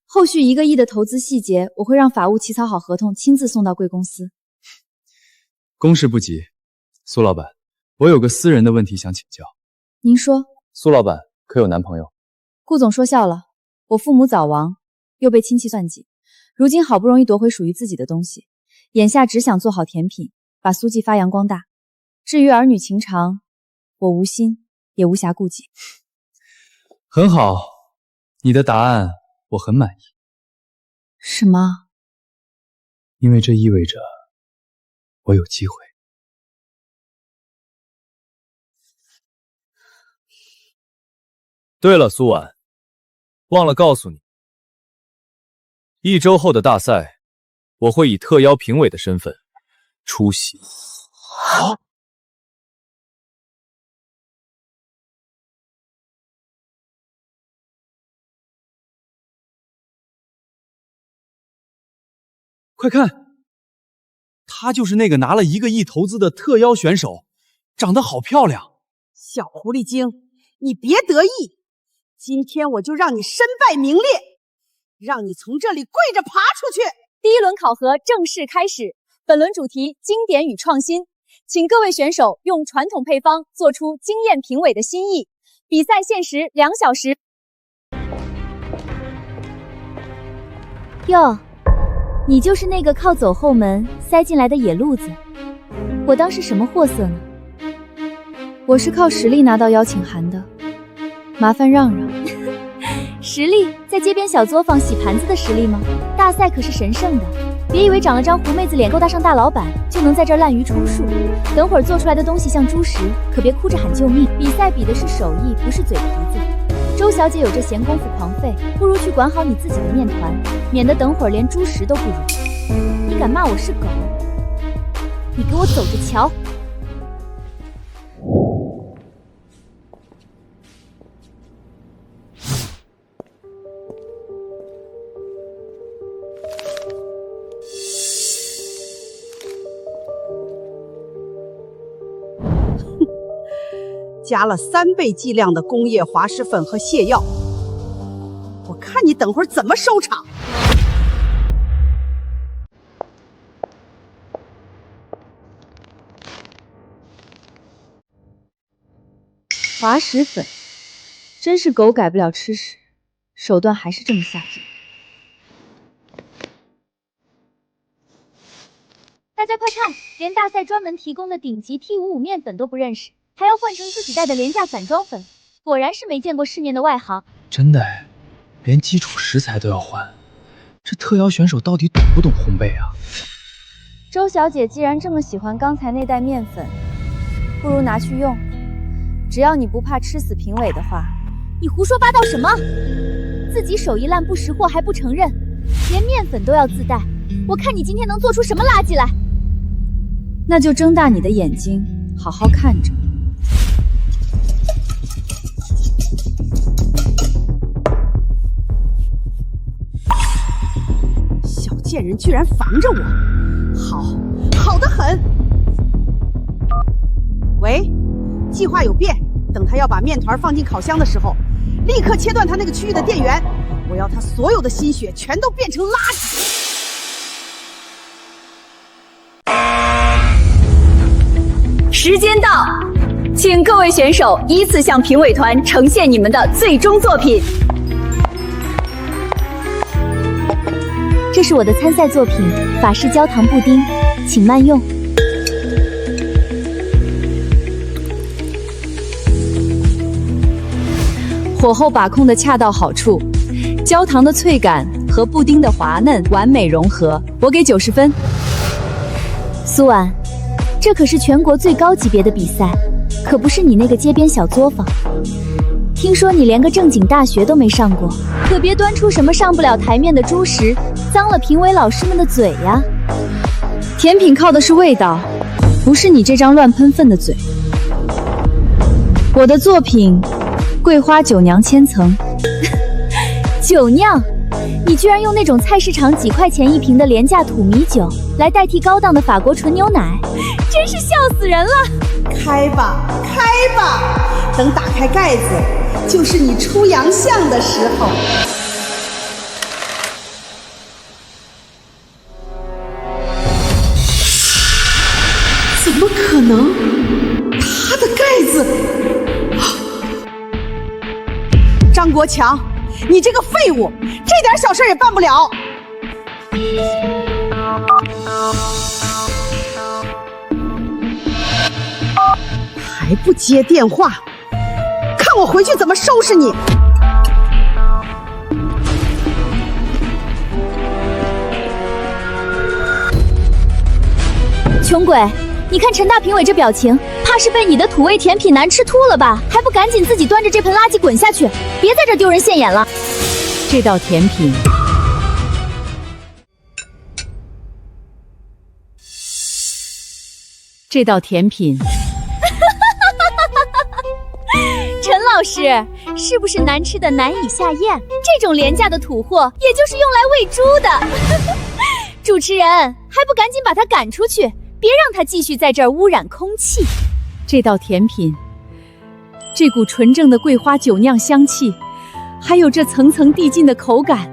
后续1个亿的投资细节，我会让法务起草好合同，亲自送到贵公司。公事不急，苏老板，我有个私人的问题想请教。您说。苏老板可有男朋友？顾总说笑了，我父母早亡，又被亲戚算计，如今好不容易夺回属于自己的东西，眼下只想做好甜品，把苏记发扬光大。至于儿女情长，我无心也无暇顾及。很好，你的答案我很满意。什么？因为这意味着我有机会。对了，苏婉，忘了告诉你，1周后的大赛，我会以特邀评委的身份出席。快看，她就是那个拿了1个亿投资的特邀选手，长得好漂亮。小狐狸精，你别得意，今天我就让你身败名裂，让你从这里跪着爬出去。第1轮考核正式开始，本轮主题经典与创新，请各位选手用传统配方做出惊艳评委的心意。比赛限时2小时。哟，你就是那个靠走后门塞进来的野路子，我当是什么货色呢？我是靠实力拿到邀请函的，麻烦让让。实力？在街边小作坊洗盘子的实力吗？大赛可是神圣的，别以为长了张狐妹子脸勾搭上大老板就能在这儿滥竽充数。等会儿做出来的东西像猪食，可别哭着喊救命。比赛比的是手艺，不是嘴皮子。周小姐有这闲工夫狂吠，不如去管好你自己的面团，免得等会儿连猪食都不如。你敢骂我是狗？你给我走着瞧！加了3倍剂量的工业滑石粉和泻药，我看你等会儿怎么收场。滑石粉，真是狗改不了吃屎，手段还是这么下贱。大家快看，连大赛专门提供的顶级 T55面粉都不认识，还要换成自己带的廉价散装粉，果然是没见过世面的外行。真的哎，连基础食材都要换，这特邀选手到底懂不懂烘焙啊？周小姐既然这么喜欢刚才那袋面粉，不如拿去用。只要你不怕吃死评委的话。你胡说八道什么？自己手艺烂不识货还不承认，连面粉都要自带，我看你今天能做出什么垃圾来？那就睁大你的眼睛，好好看着。小贱人居然防着我，好得很。喂，计划有变，等他要把面团放进烤箱的时候，立刻切断他那个区域的电源，我要他所有的心血全都变成垃圾。时间到，请各位选手依次向评委团呈现你们的最终作品。这是我的参赛作品——法式焦糖布丁，请慢用。火候把控的恰到好处，焦糖的脆感和布丁的滑嫩完美融合，我给90分。苏婉，这可是全国最高级别的比赛，可不是你那个街边小作坊。听说你连个正经大学都没上过，可别端出什么上不了台面的猪食，脏了评委老师们的嘴呀。甜品靠的是味道，不是你这张乱喷粪的嘴。我的作品，桂花酒酿千层。酒酿？你居然用那种菜市场几块钱一瓶的廉价土米酒来代替高档的法国纯牛奶，真是笑死人了！开吧，开吧，等打开盖子，就是你出洋相的时候。怎么可能？他的盖子！张国强，你这个废物，这点小事也办不了。还不接电话，看我回去怎么收拾你！穷鬼，你看陈大评委这表情，怕是被你的土味甜品难吃秃了吧？还不赶紧自己端着这盆垃圾滚下去，别在这丢人现眼了。这道甜品，这道甜品。陈老师，是不是难吃的难以下咽？这种廉价的土货，也就是用来喂猪的。主持人，还不赶紧把他赶出去，别让他继续在这儿污染空气。这道甜品，这股纯正的桂花酒酿香气，还有这层层递进的口感，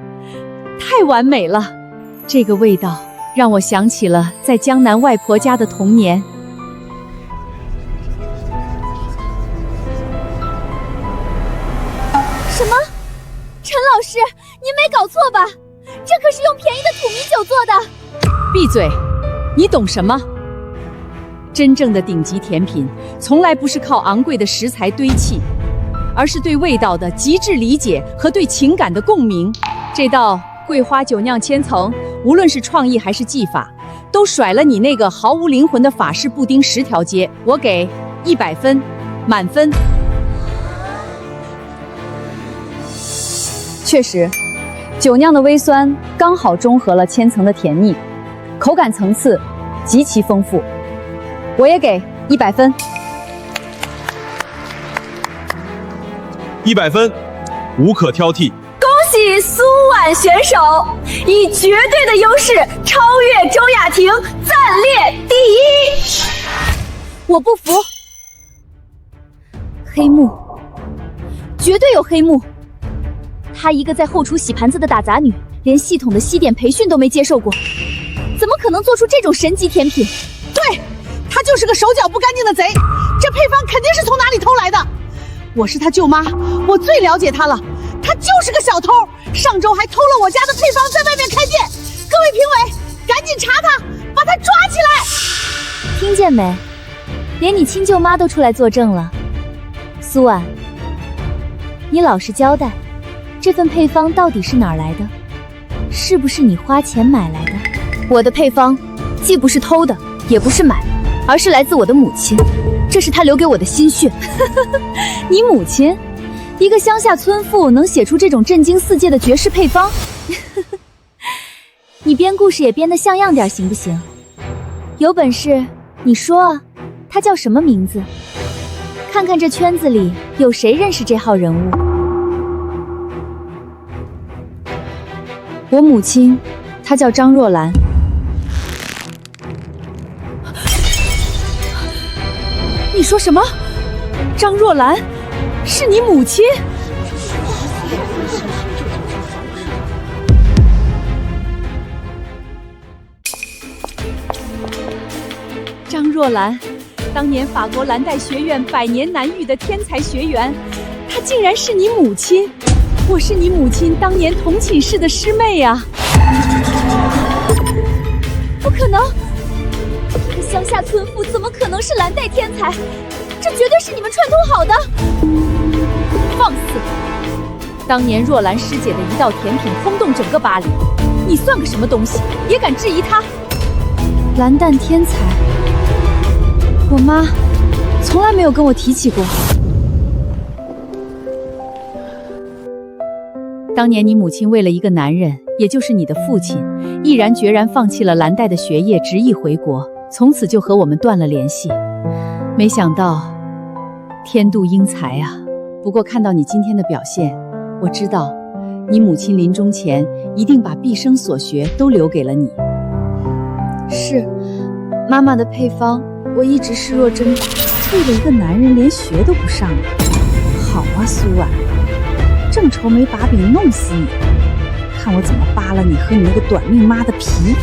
太完美了。这个味道让我想起了在江南外婆家的童年。搞错吧？这可是用便宜的土米酒做的。闭嘴！你懂什么？真正的顶级甜品，从来不是靠昂贵的食材堆砌，而是对味道的极致理解和对情感的共鸣。这道桂花酒酿千层，无论是创意还是技法，都甩了你那个毫无灵魂的法式布丁10条街。我给100分，满分。确实，酒酿的微酸刚好中和了千层的甜腻，口感层次极其丰富。我也给100分。100分，无可挑剔。恭喜苏婉选手以绝对的优势超越周雅婷，暂列第1。我不服，黑幕，绝对有黑幕。她一个在后厨洗盘子的打杂女，连系统的西点培训都没接受过，怎么可能做出这种神级甜品？对，她就是个手脚不干净的贼，这配方肯定是从哪里偷来的。我是她舅妈，我最了解她了，她就是个小偷，上周还偷了我家的配方，在外面开店。各位评委，赶紧查他，把他抓起来！听见没？连你亲舅妈都出来作证了。苏婉，你老实交代，这份配方到底是哪儿来的？是不是你花钱买来的？我的配方既不是偷的，也不是买，而是来自我的母亲，这是她留给我的心血。你母亲？一个乡下村妇能写出这种震惊世界的绝世配方？你编故事也编得像样点行不行？有本事你说啊，他叫什么名字？看看这圈子里有谁认识这号人物。我母亲，她叫张若兰。你说什么？张若兰是你母亲？张若兰，当年法国蓝带学院100年难遇的天才学员，她竟然是你母亲！我是你母亲当年同寝室的师妹啊！不可能！一个乡下村妇怎么可能是蓝带天才？这绝对是你们串通好的！放肆！当年若兰师姐的一道甜品轰动整个巴黎，你算个什么东西，也敢质疑她？蓝蛋天才，我妈从来没有跟我提起过。当年你母亲为了一个男人，也就是你的父亲，毅然决然放弃了蓝带的学业，执意回国，从此就和我们断了联系。没想到天妒英才啊！不过看到你今天的表现，我知道你母亲临终前一定把毕生所学都留给了你。是，妈妈的配方我一直视若珍宝。为了一个男人连学都不上了，好啊，苏婉，正愁没把柄弄死你，看我怎么扒了你和你那个短命妈的皮！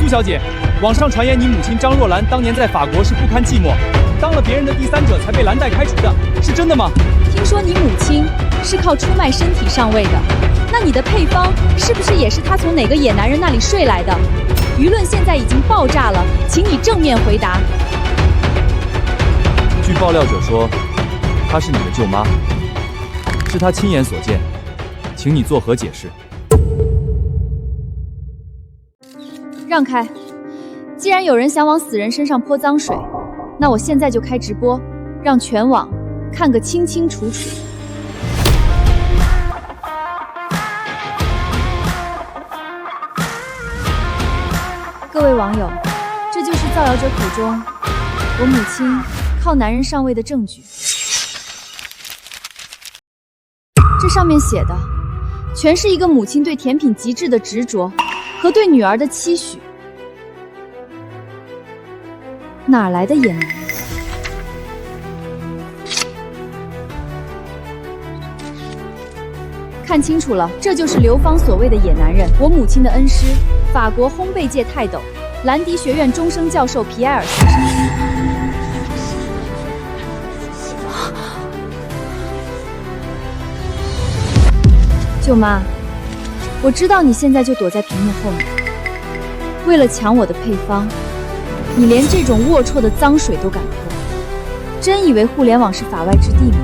苏小姐，网上传言你母亲张若兰当年在法国是不堪寂寞，当了别人的第三者才被蓝带开除的，是真的吗？听说你母亲是靠出卖身体上位的，那你的配方是不是也是她从哪个野男人那里睡来的？舆论现在已经爆炸了，请你正面回答。据爆料者说，她是你的舅妈，是她亲眼所见，请你作何解释？让开！既然有人想往死人身上泼脏水，那我现在就开直播，让全网看个清清楚楚。各位网友，这就是造谣者口中我母亲靠男人上位的证据。这上面写的，全是一个母亲对甜品极致的执着和对女儿的期许。哪来的野男人？看清楚了，这就是刘芳所谓的野男人，我母亲的恩师，法国烘焙界泰斗，兰迪学院终生教授皮埃尔先生。舅妈，我知道你现在就躲在屏幕后面，为了抢我的配方，你连这种龌龊的脏水都敢泼，真以为互联网是法外之地吗？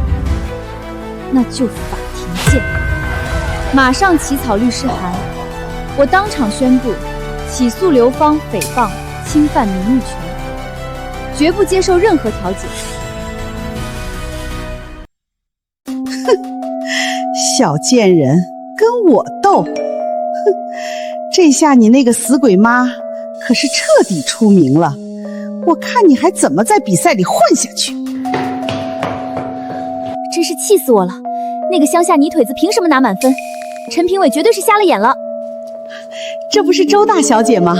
那就法庭见！马上起草律师函，我当场宣布起诉刘芳诽谤、侵犯名誉权，绝不接受任何调解。小贱人，跟我斗！哼，这下你那个死鬼妈可是彻底出名了，我看你还怎么在比赛里混下去！真是气死我了！那个乡下泥腿子凭什么拿满分？陈评委绝对是瞎了眼了。这不是周大小姐吗？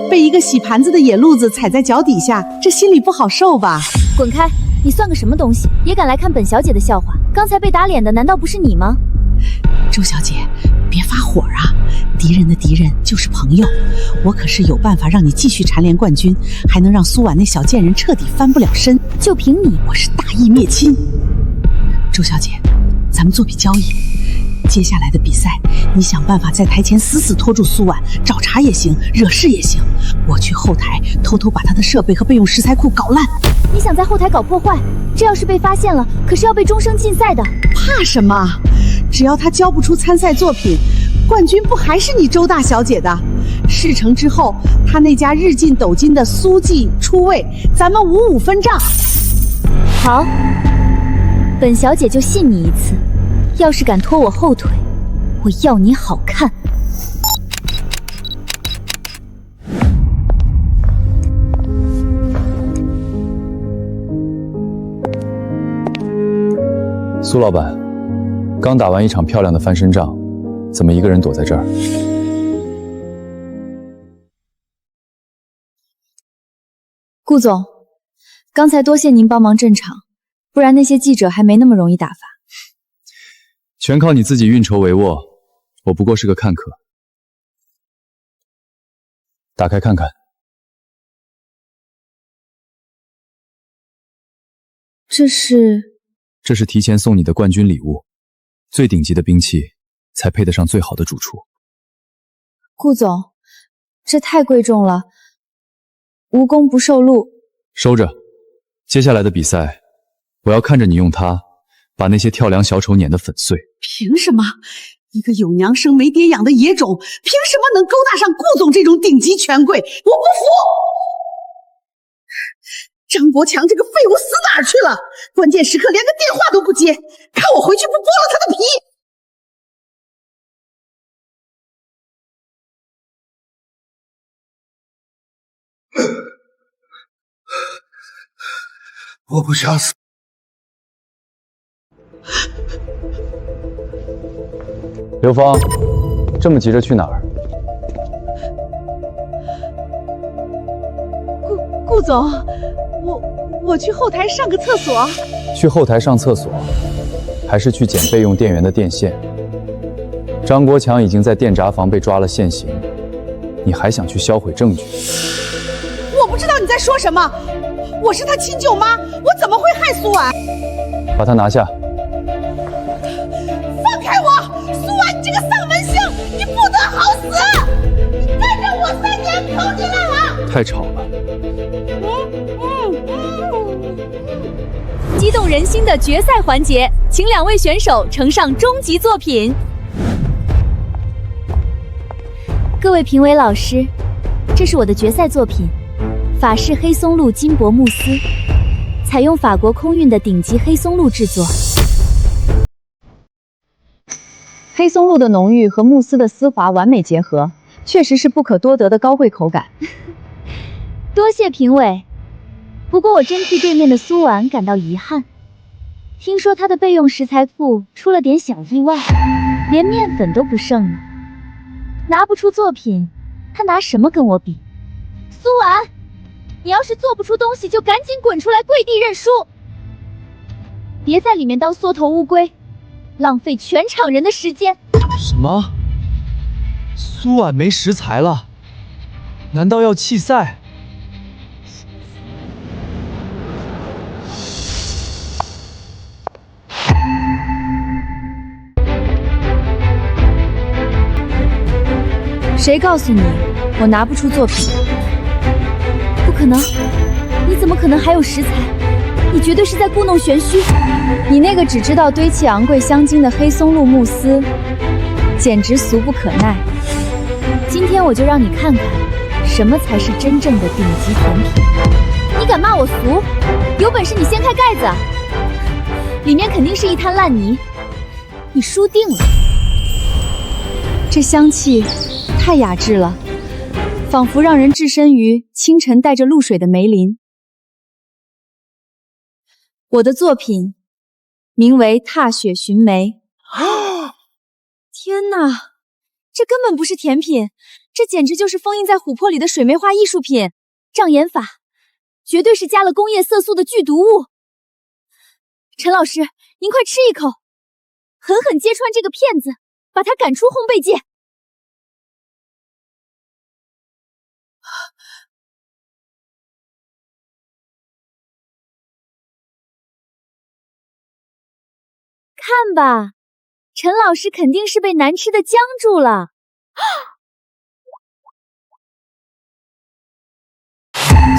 被一个洗盘子的野路子踩在脚底下，这心里不好受吧？滚开！你算个什么东西，也敢来看本小姐的笑话？刚才被打脸的难道不是你吗？周小姐，别发火啊！敌人的敌人就是朋友，我可是有办法让你继续蝉联冠军，还能让苏婉那小贱人彻底翻不了身。就凭你，我是大义灭亲。周小姐，咱们做笔交易，接下来的比赛，你想办法在台前死死拖住苏婉，找茬也行，惹事也行。我去后台偷偷把她的设备和备用食材库搞烂。你想在后台搞破坏？这要是被发现了，可是要被终生禁赛的。怕什么？只要她交不出参赛作品，冠军不还是你周大小姐的？事成之后，她那家日进斗金的苏记出位，咱们5-5分账。好，本小姐就信你一次。要是敢拖我后腿，我要你好看！苏老板，刚打完一场漂亮的翻身仗，怎么一个人躲在这儿？顾总，刚才多谢您帮忙镇场，不然那些记者还没那么容易打发。全靠你自己运筹帷幄，我不过是个看客。打开看看。这是提前送你的冠军礼物，最顶级的兵器才配得上最好的主厨。顾总，这太贵重了，无功不受禄。收着，接下来的比赛，我要看着你用它把那些跳梁小丑碾得粉碎。凭什么？一个有娘生没爹养的野种，凭什么能勾搭上顾总这种顶级权贵？我不服！张国强这个废物死哪儿去了？关键时刻连个电话都不接，看我回去不剥了他的皮！我不想死。刘芳，这么急着去哪儿？顾总，我去后台上个厕所。去后台上厕所，还是去捡备用电源的电线？张国强已经在电闸房被抓了现行，你还想去销毁证据？我不知道你在说什么，我是他亲舅妈，我怎么会害苏婉？把他拿下！放开我！苏婉，你这个丧门星，你不得好死！你跟着我3年，跑进来了！太吵了。激动人心的决赛环节，请2位选手呈上终极作品。各位评委老师，这是我的决赛作品——法式黑松露金箔慕斯，采用法国空运的顶级黑松露制作。黑松露的浓郁和慕斯的丝滑完美结合，确实是不可多得的高贵口感。多谢评委。不过我真替对面的苏婉感到遗憾，听说她的备用食材库出了点小意外，连面粉都不剩了，拿不出作品，她拿什么跟我比？苏婉，你要是做不出东西，就赶紧滚出来跪地认输，别在里面当缩头乌龟，浪费全场人的时间。什么？苏婉没食材了？难道要弃赛？谁告诉你我拿不出作品？不可能！你怎么可能还有食材？你绝对是在故弄玄虚！你那个只知道堆砌昂贵香精的黑松露慕斯，简直俗不可耐。今天我就让你看看，什么才是真正的顶级甜品。你敢骂我俗？有本事你掀开盖子，里面肯定是一滩烂泥。你输定了。这香气太雅致了，仿佛让人置身于清晨带着露水的梅林。我的作品名为《踏雪寻梅》。天哪，这根本不是甜品，这简直就是封印在琥珀里的水梅花艺术品，障眼法，绝对是加了工业色素的剧毒物。陈老师，您快吃一口，狠狠揭穿这个骗子，把他赶出烘焙界。看吧，陈老师肯定是被难吃的僵住了。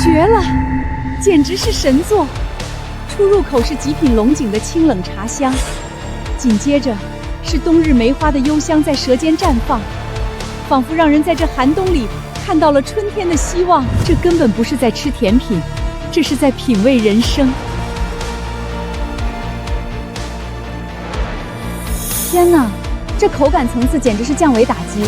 绝了，简直是神作！出入口是极品龙井的清冷茶香，紧接着是冬日梅花的幽香在舌尖绽放，仿佛让人在这寒冬里看到了春天的希望。这根本不是在吃甜品，这是在品味人生。天哪，这口感层次简直是降维打击！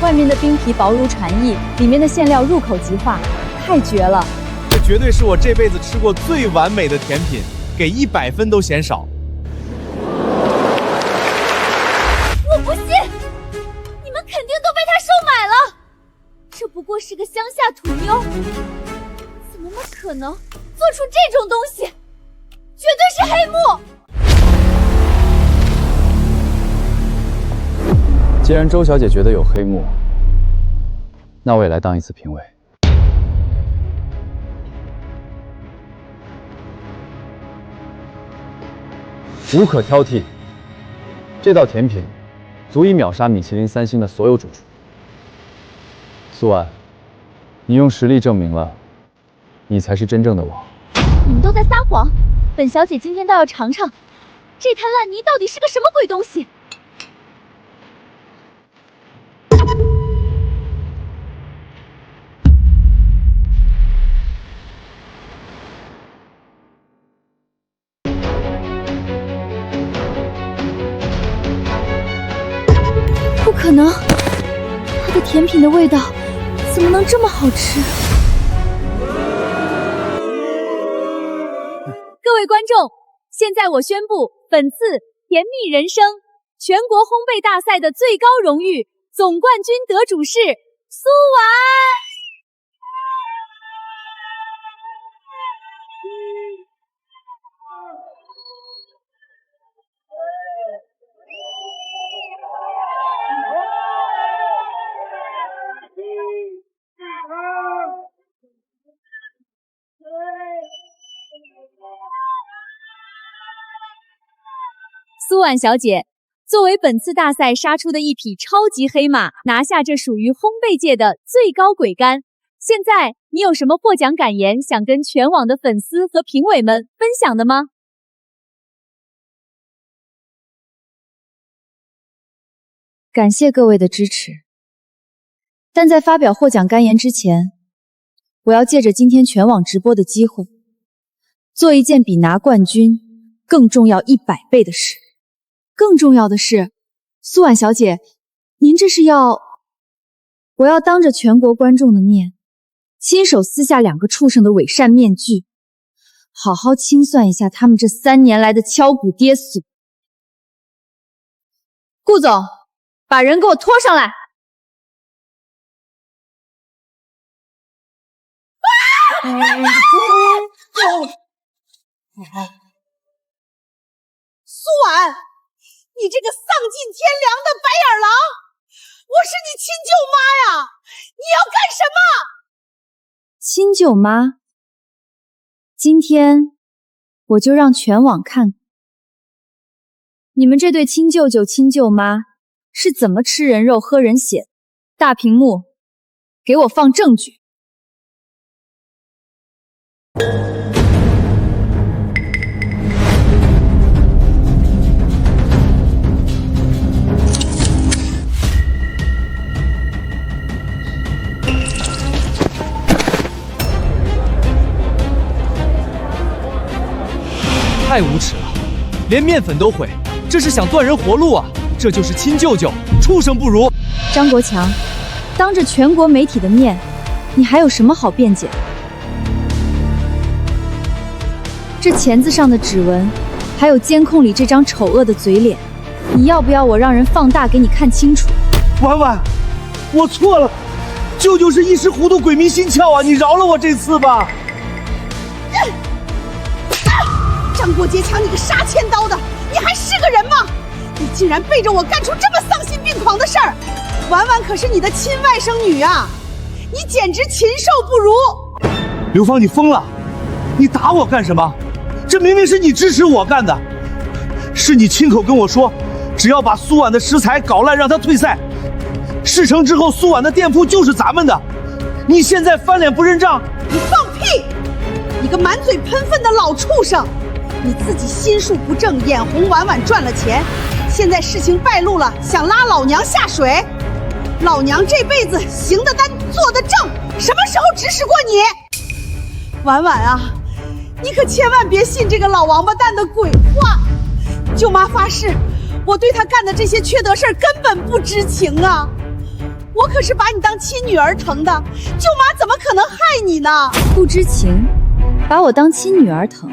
外面的冰皮薄如蝉翼，里面的馅料入口即化，太绝了！这绝对是我这辈子吃过最完美的甜品，给100分都嫌少。我不信，你们肯定都被他收买了！这不过是个乡下土妞，怎么可能做出这种东西？绝对是黑幕！既然周小姐觉得有黑幕，那我也来当一次评委。无可挑剔，这道甜品足以秒杀米其林3星的所有主厨。苏婉，你用实力证明了，你才是真正的王。你们都在撒谎！本小姐今天倒要尝尝，这滩烂泥到底是个什么鬼东西！不可能，它的甜品的味道怎么能这么好吃？各位观众，现在我宣布，本次甜蜜人生全国烘焙大赛的最高荣誉总冠军得主是苏婉。苏婉小姐，作为本次大赛杀出的一匹超级黑马，拿下这属于烘焙界的最高鬼杆。现在你有什么获奖感言想跟全网的粉丝和评委们分享的吗？感谢各位的支持，但在发表获奖感言之前，我要借着今天全网直播的机会，做一件比拿冠军更重要100倍的事。更重要的是，苏婉小姐，您这是要……我要当着全国观众的面，亲手撕下2个畜生的伪善面具，好好清算一下他们这3年来的敲骨跌损。顾总，把人给我拖上来！苏婉，你这个丧尽天良的白眼狼！我是你亲舅妈呀！你要干什么？亲舅妈，今天我就让全网看你们这对亲舅舅亲舅妈是怎么吃人肉喝人血的。大屏幕，给我放证据。太无耻了，连面粉都会，这是想断人活路啊！这就是亲舅舅，畜生不如！张国强，当着全国媒体的面，你还有什么好辩解？这钳子上的指纹，还有监控里这张丑恶的嘴脸，你要不要我让人放大给你看清楚？婉婉，我错了，舅舅是一时糊涂，鬼迷心窍啊！你饶了我这次吧。张国杰强，你个杀千刀的，你还是个人吗？你竟然背着我干出这么丧心病狂的事儿！婉婉可是你的亲外甥女啊，你简直禽兽不如！刘芳，你疯了！你打我干什么？这明明是你支持我干的，是你亲口跟我说，只要把苏婉的食材搞烂，让她退赛，事成之后苏婉的店铺就是咱们的。你现在翻脸不认账，你放屁！你个满嘴喷粪的老畜生！你自己心术不正，眼红婉婉赚了钱，现在事情败露了，想拉老娘下水。老娘这辈子行得单，坐得正，什么时候指使过你？婉婉啊，你可千万别信这个老王八蛋的鬼话。舅妈发誓，我对他干的这些缺德事儿根本不知情啊！我可是把你当亲女儿疼的，舅妈怎么可能害你呢？不知情，把我当亲女儿疼。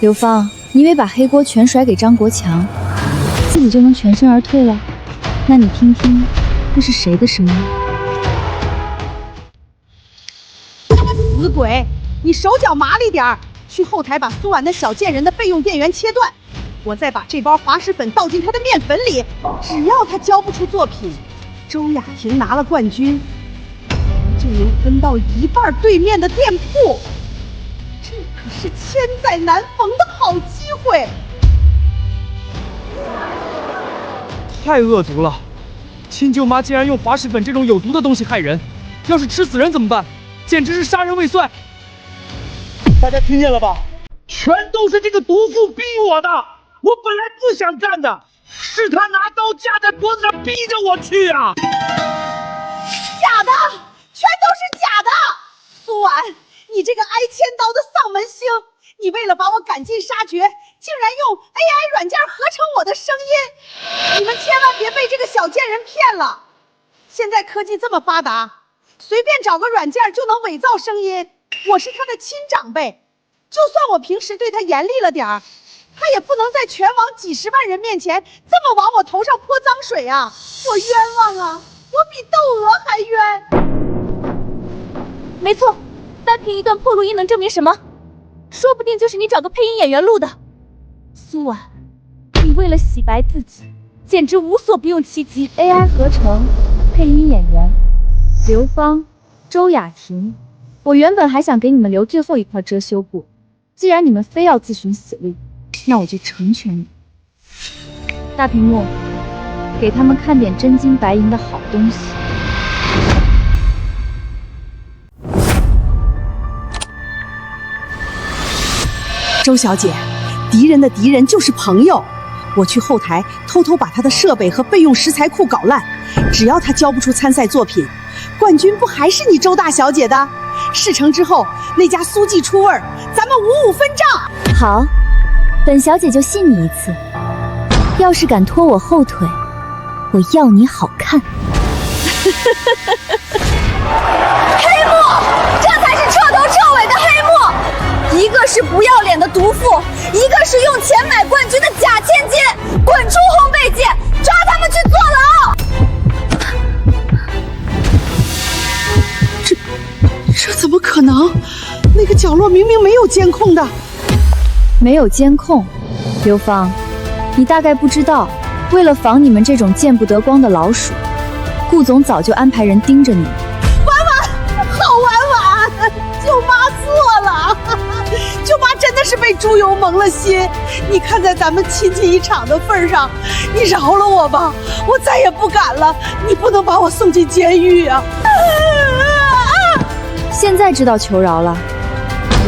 刘芳，你以为把黑锅全甩给张国强，自己就能全身而退了？那你听听，这是谁的声音？死鬼，你手脚麻利点儿，去后台把苏婉的小贱人的备用电源切断，我再把这包滑石粉倒进她的面粉里。只要她交不出作品，周雅婷拿了冠军，就能分到一半对面的店铺。这可是千载难逢的好机会！太恶毒了！亲舅妈竟然用滑石粉这种有毒的东西害人，要是吃死人怎么办？简直是杀人未遂！大家听见了吧？全都是这个毒妇逼我的！我本来不想干的，是他拿刀架在脖子上逼着我去啊！假的，全都是假的！苏婉，你这个挨千刀的丧门星，你为了把我赶尽杀绝，竟然用 AI 软件合成我的声音！你们千万别被这个小贱人骗了！现在科技这么发达，随便找个软件就能伪造声音。我是他的亲长辈，就算我平时对他严厉了点儿，他也不能在全网几十万人面前这么往我头上泼脏水啊！我冤枉啊！我比窦娥还冤！没错，单凭一段破录音能证明什么？说不定就是你找个配音演员录的。苏婉，你为了洗白自己，简直无所不用其极。 AI 合成配音演员刘芳、周雅婷，我原本还想给你们留最后一块遮羞布，既然你们非要自寻死路，那我就成全你。大屏幕，给他们看点真金白银的好东西。周小姐，敌人的敌人就是朋友。我去后台偷偷把他的设备和备用食材库搞烂，只要他交不出参赛作品，冠军不还是你周大小姐的？事成之后，那家苏记出味儿，咱们5-5分账。好，本小姐就信你一次。要是敢拖我后腿，我要你好看。黑幕，这才是彻头彻尾的黑幕！一个是不要脸的毒妇，一个是用钱买冠军的假千金！滚出烘焙界，抓他们去坐牢！这怎么可能？那个角落明明没有监控的。没有监控，刘芳，你大概不知道，为了防你们这种见不得光的老鼠，顾总早就安排人盯着你。婉婉，好婉婉，舅妈错了，舅妈真的是被猪油蒙了心。你看在咱们亲戚一场的份上，你饶了我吧，我再也不敢了。你不能把我送进监狱啊！现在知道求饶了，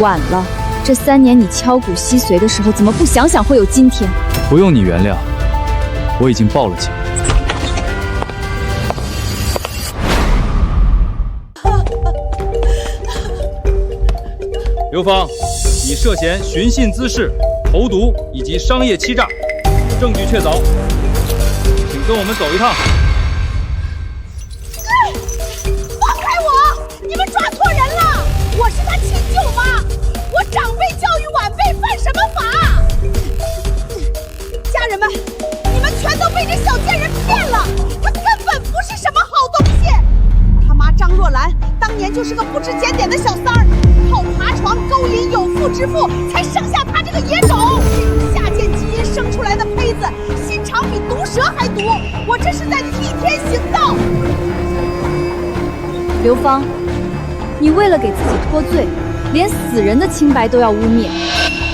晚了。这3年你敲骨吸髓的时候，怎么不想想会有今天？不用你原谅，我已经报了警。刘芳，你涉嫌寻衅滋事、投毒以及商业欺诈，证据确凿，请跟我们走一趟。放开我！你们抓错人了，我是他亲舅妈，我长辈教育晚辈，犯什么法？家人们，你们全都被这小贱人骗了，她根本不是什么好东西。他妈张若兰当年就是个不知检点的小三儿，靠爬床勾引有妇之妇才生下他这个野种。下贱基因生出来的胚子，心肠比毒蛇还毒，我这是在替天行道。刘芳，你为了给自己脱罪，连死人的清白都要污蔑，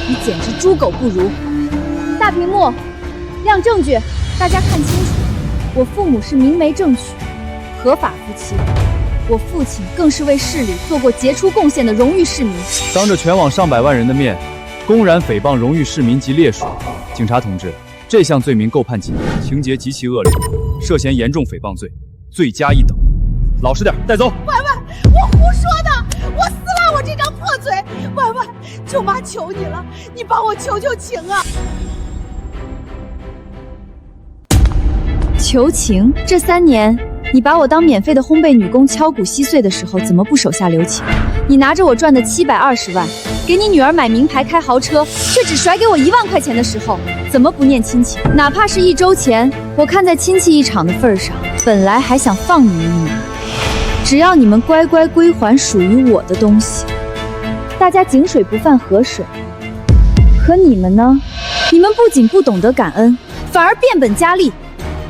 你简直猪狗不如。大屏幕，亮证据，大家看清楚，我父母是明媒正娶，合法夫妻。我父亲更是为市里做过杰出贡献的荣誉市民。当着全网上百万人的面，公然诽谤荣誉市民及烈属，警察同志，这项罪名构判几年，情节极其恶劣，涉嫌严重诽谤罪，罪加1等。老实点，带走。婉婉，我胡说的，我撕烂我这张破嘴。婉婉，舅妈求你了，你帮我求求情啊！求情？这3年，你把我当免费的烘焙女工敲骨吸髓的时候，怎么不手下留情？你拿着我赚的720万，给你女儿买名牌开豪车，却只甩给我1万块钱的时候，怎么不念亲情？哪怕是1周前，我看在亲戚一场的份上，本来还想放你们一马，只要你们乖乖归还属于我的东西，大家井水不犯河水。可你们呢？你们不仅不懂得感恩，反而变本加厉。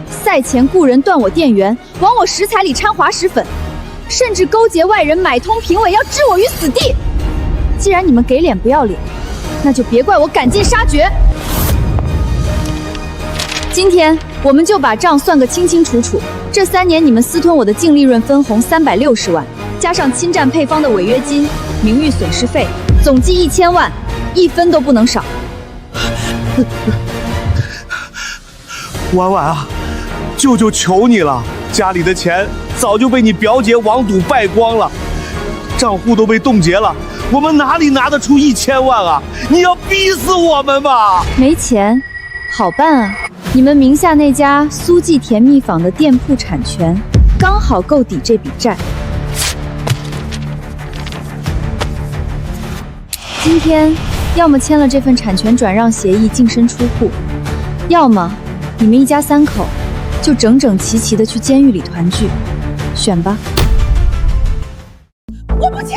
赛前雇人断我店源，往我食材里掺滑石粉，甚至勾结外人买通评委，要置我于死地。既然你们给脸不要脸，那就别怪我赶尽杀绝。今天我们就把账算个清清楚楚。这3年你们私吞我的净利润分红360万，加上侵占配方的违约金、名誉损失费，总计1000万，1分都不能少。婉婉啊，舅舅求你了，家里的钱早就被你表姐网赌败光了，账户都被冻结了，我们哪里拿得出1000万啊？你要逼死我们吧？没钱，好办啊！你们名下那家苏记甜蜜坊的店铺产权，刚好够抵这笔债。今天，要么签了这份产权转让协议净身出户，要么你们一家3口就整整齐齐的去监狱里团聚，选吧。我不签！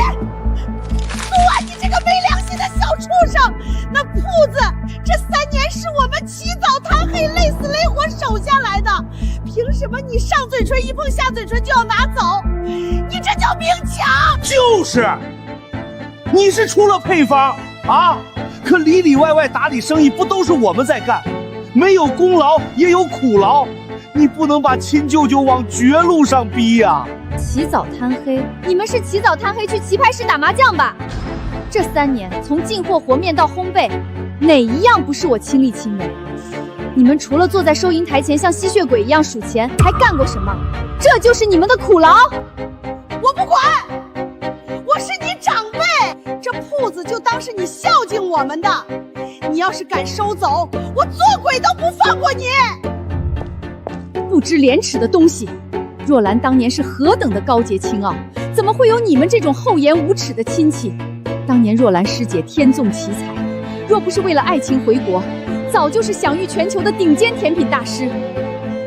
苏婉，你这个没良心的小畜生！那铺子这3年是我们起早贪黑、累死累活守下来的，凭什么你上嘴唇一碰下嘴唇就要拿走？你这叫明抢！就是，你是出了配方啊，可里里外外打理生意不都是我们在干？没有功劳也有苦劳，你不能把亲舅舅往绝路上逼呀！起早贪黑，你们是起早贪黑去棋牌室打麻将吧？这3年从进货和面到烘焙，哪一样不是我亲力亲为？你们除了坐在收银台前像吸血鬼一样数钱，还干过什么？这就是你们的苦劳。我不管，我是你长辈，这铺子就当是你孝敬我们的。你要是敢收走，我做鬼都不放过你！不知廉耻的东西！若兰当年是何等的高洁清傲，怎么会有你们这种厚颜无耻的亲戚？当年若兰师姐天纵奇才，若不是为了爱情回国，早就是享誉全球的顶尖甜品大师。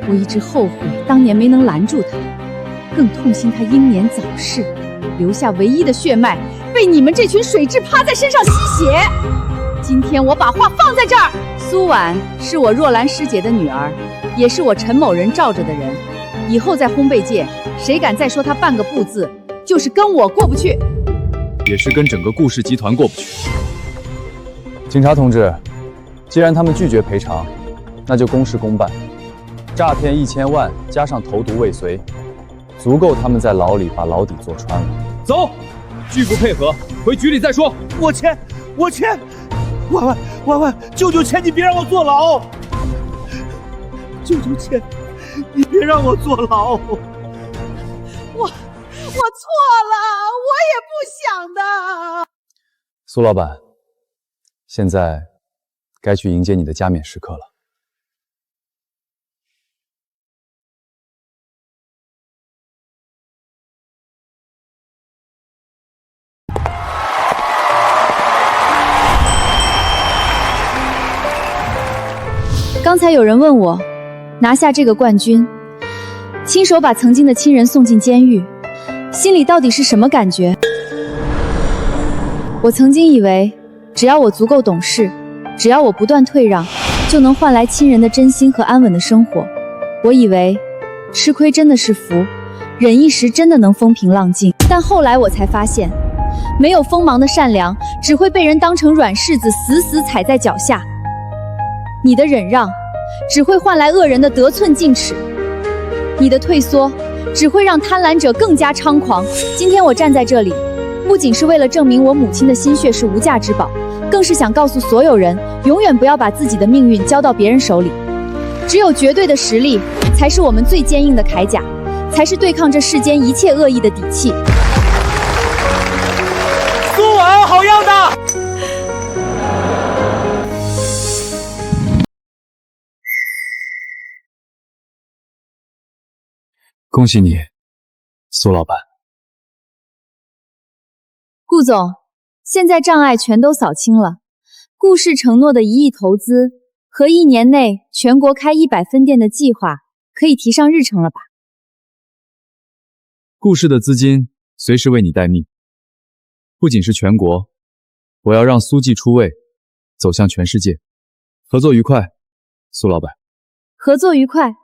我一直后悔当年没能拦住她，更痛心她英年早逝，留下唯一的血脉被你们这群水蛭趴在身上吸血。今天我把话放在这儿，苏婉是我若兰师姐的女儿，也是我陈某人罩着的人，以后在烘焙界，谁敢再说他半个不字，就是跟我过不去，也是跟整个顾氏集团过不去。警察同志，既然他们拒绝赔偿，那就公事公办。诈骗1000万加上投毒未遂，足够他们在牢里把牢底坐穿了。走，拒不配合，回局里再说。我签，婉婉，舅舅签，你别让我坐牢。舅舅签，你别让我坐牢。我错了，我也不想的。苏老板，现在该去迎接你的加冕时刻了。刚才有人问我，拿下这个冠军，亲手把曾经的亲人送进监狱，心里到底是什么感觉？我曾经以为，只要我足够懂事，只要我不断退让，就能换来亲人的真心和安稳的生活。我以为，吃亏真的是福，忍一时真的能风平浪静。但后来我才发现，没有锋芒的善良，只会被人当成软柿子，死死踩在脚下。你的忍让，只会换来恶人的得寸进尺；你的退缩，只会让贪婪者更加猖狂。今天我站在这里，不仅是为了证明我母亲的心血是无价之宝，更是想告诉所有人，永远不要把自己的命运交到别人手里。只有绝对的实力，才是我们最坚硬的铠甲，才是对抗这世间一切恶意的底气。苏婉，好样的！恭喜你，苏老板。顾总，现在障碍全都扫清了，顾氏承诺的1亿投资和1年内全国开100分店的计划可以提上日程了吧？顾氏的资金随时为你待命，不仅是全国，我要让苏记出位，走向全世界。合作愉快，苏老板。合作愉快。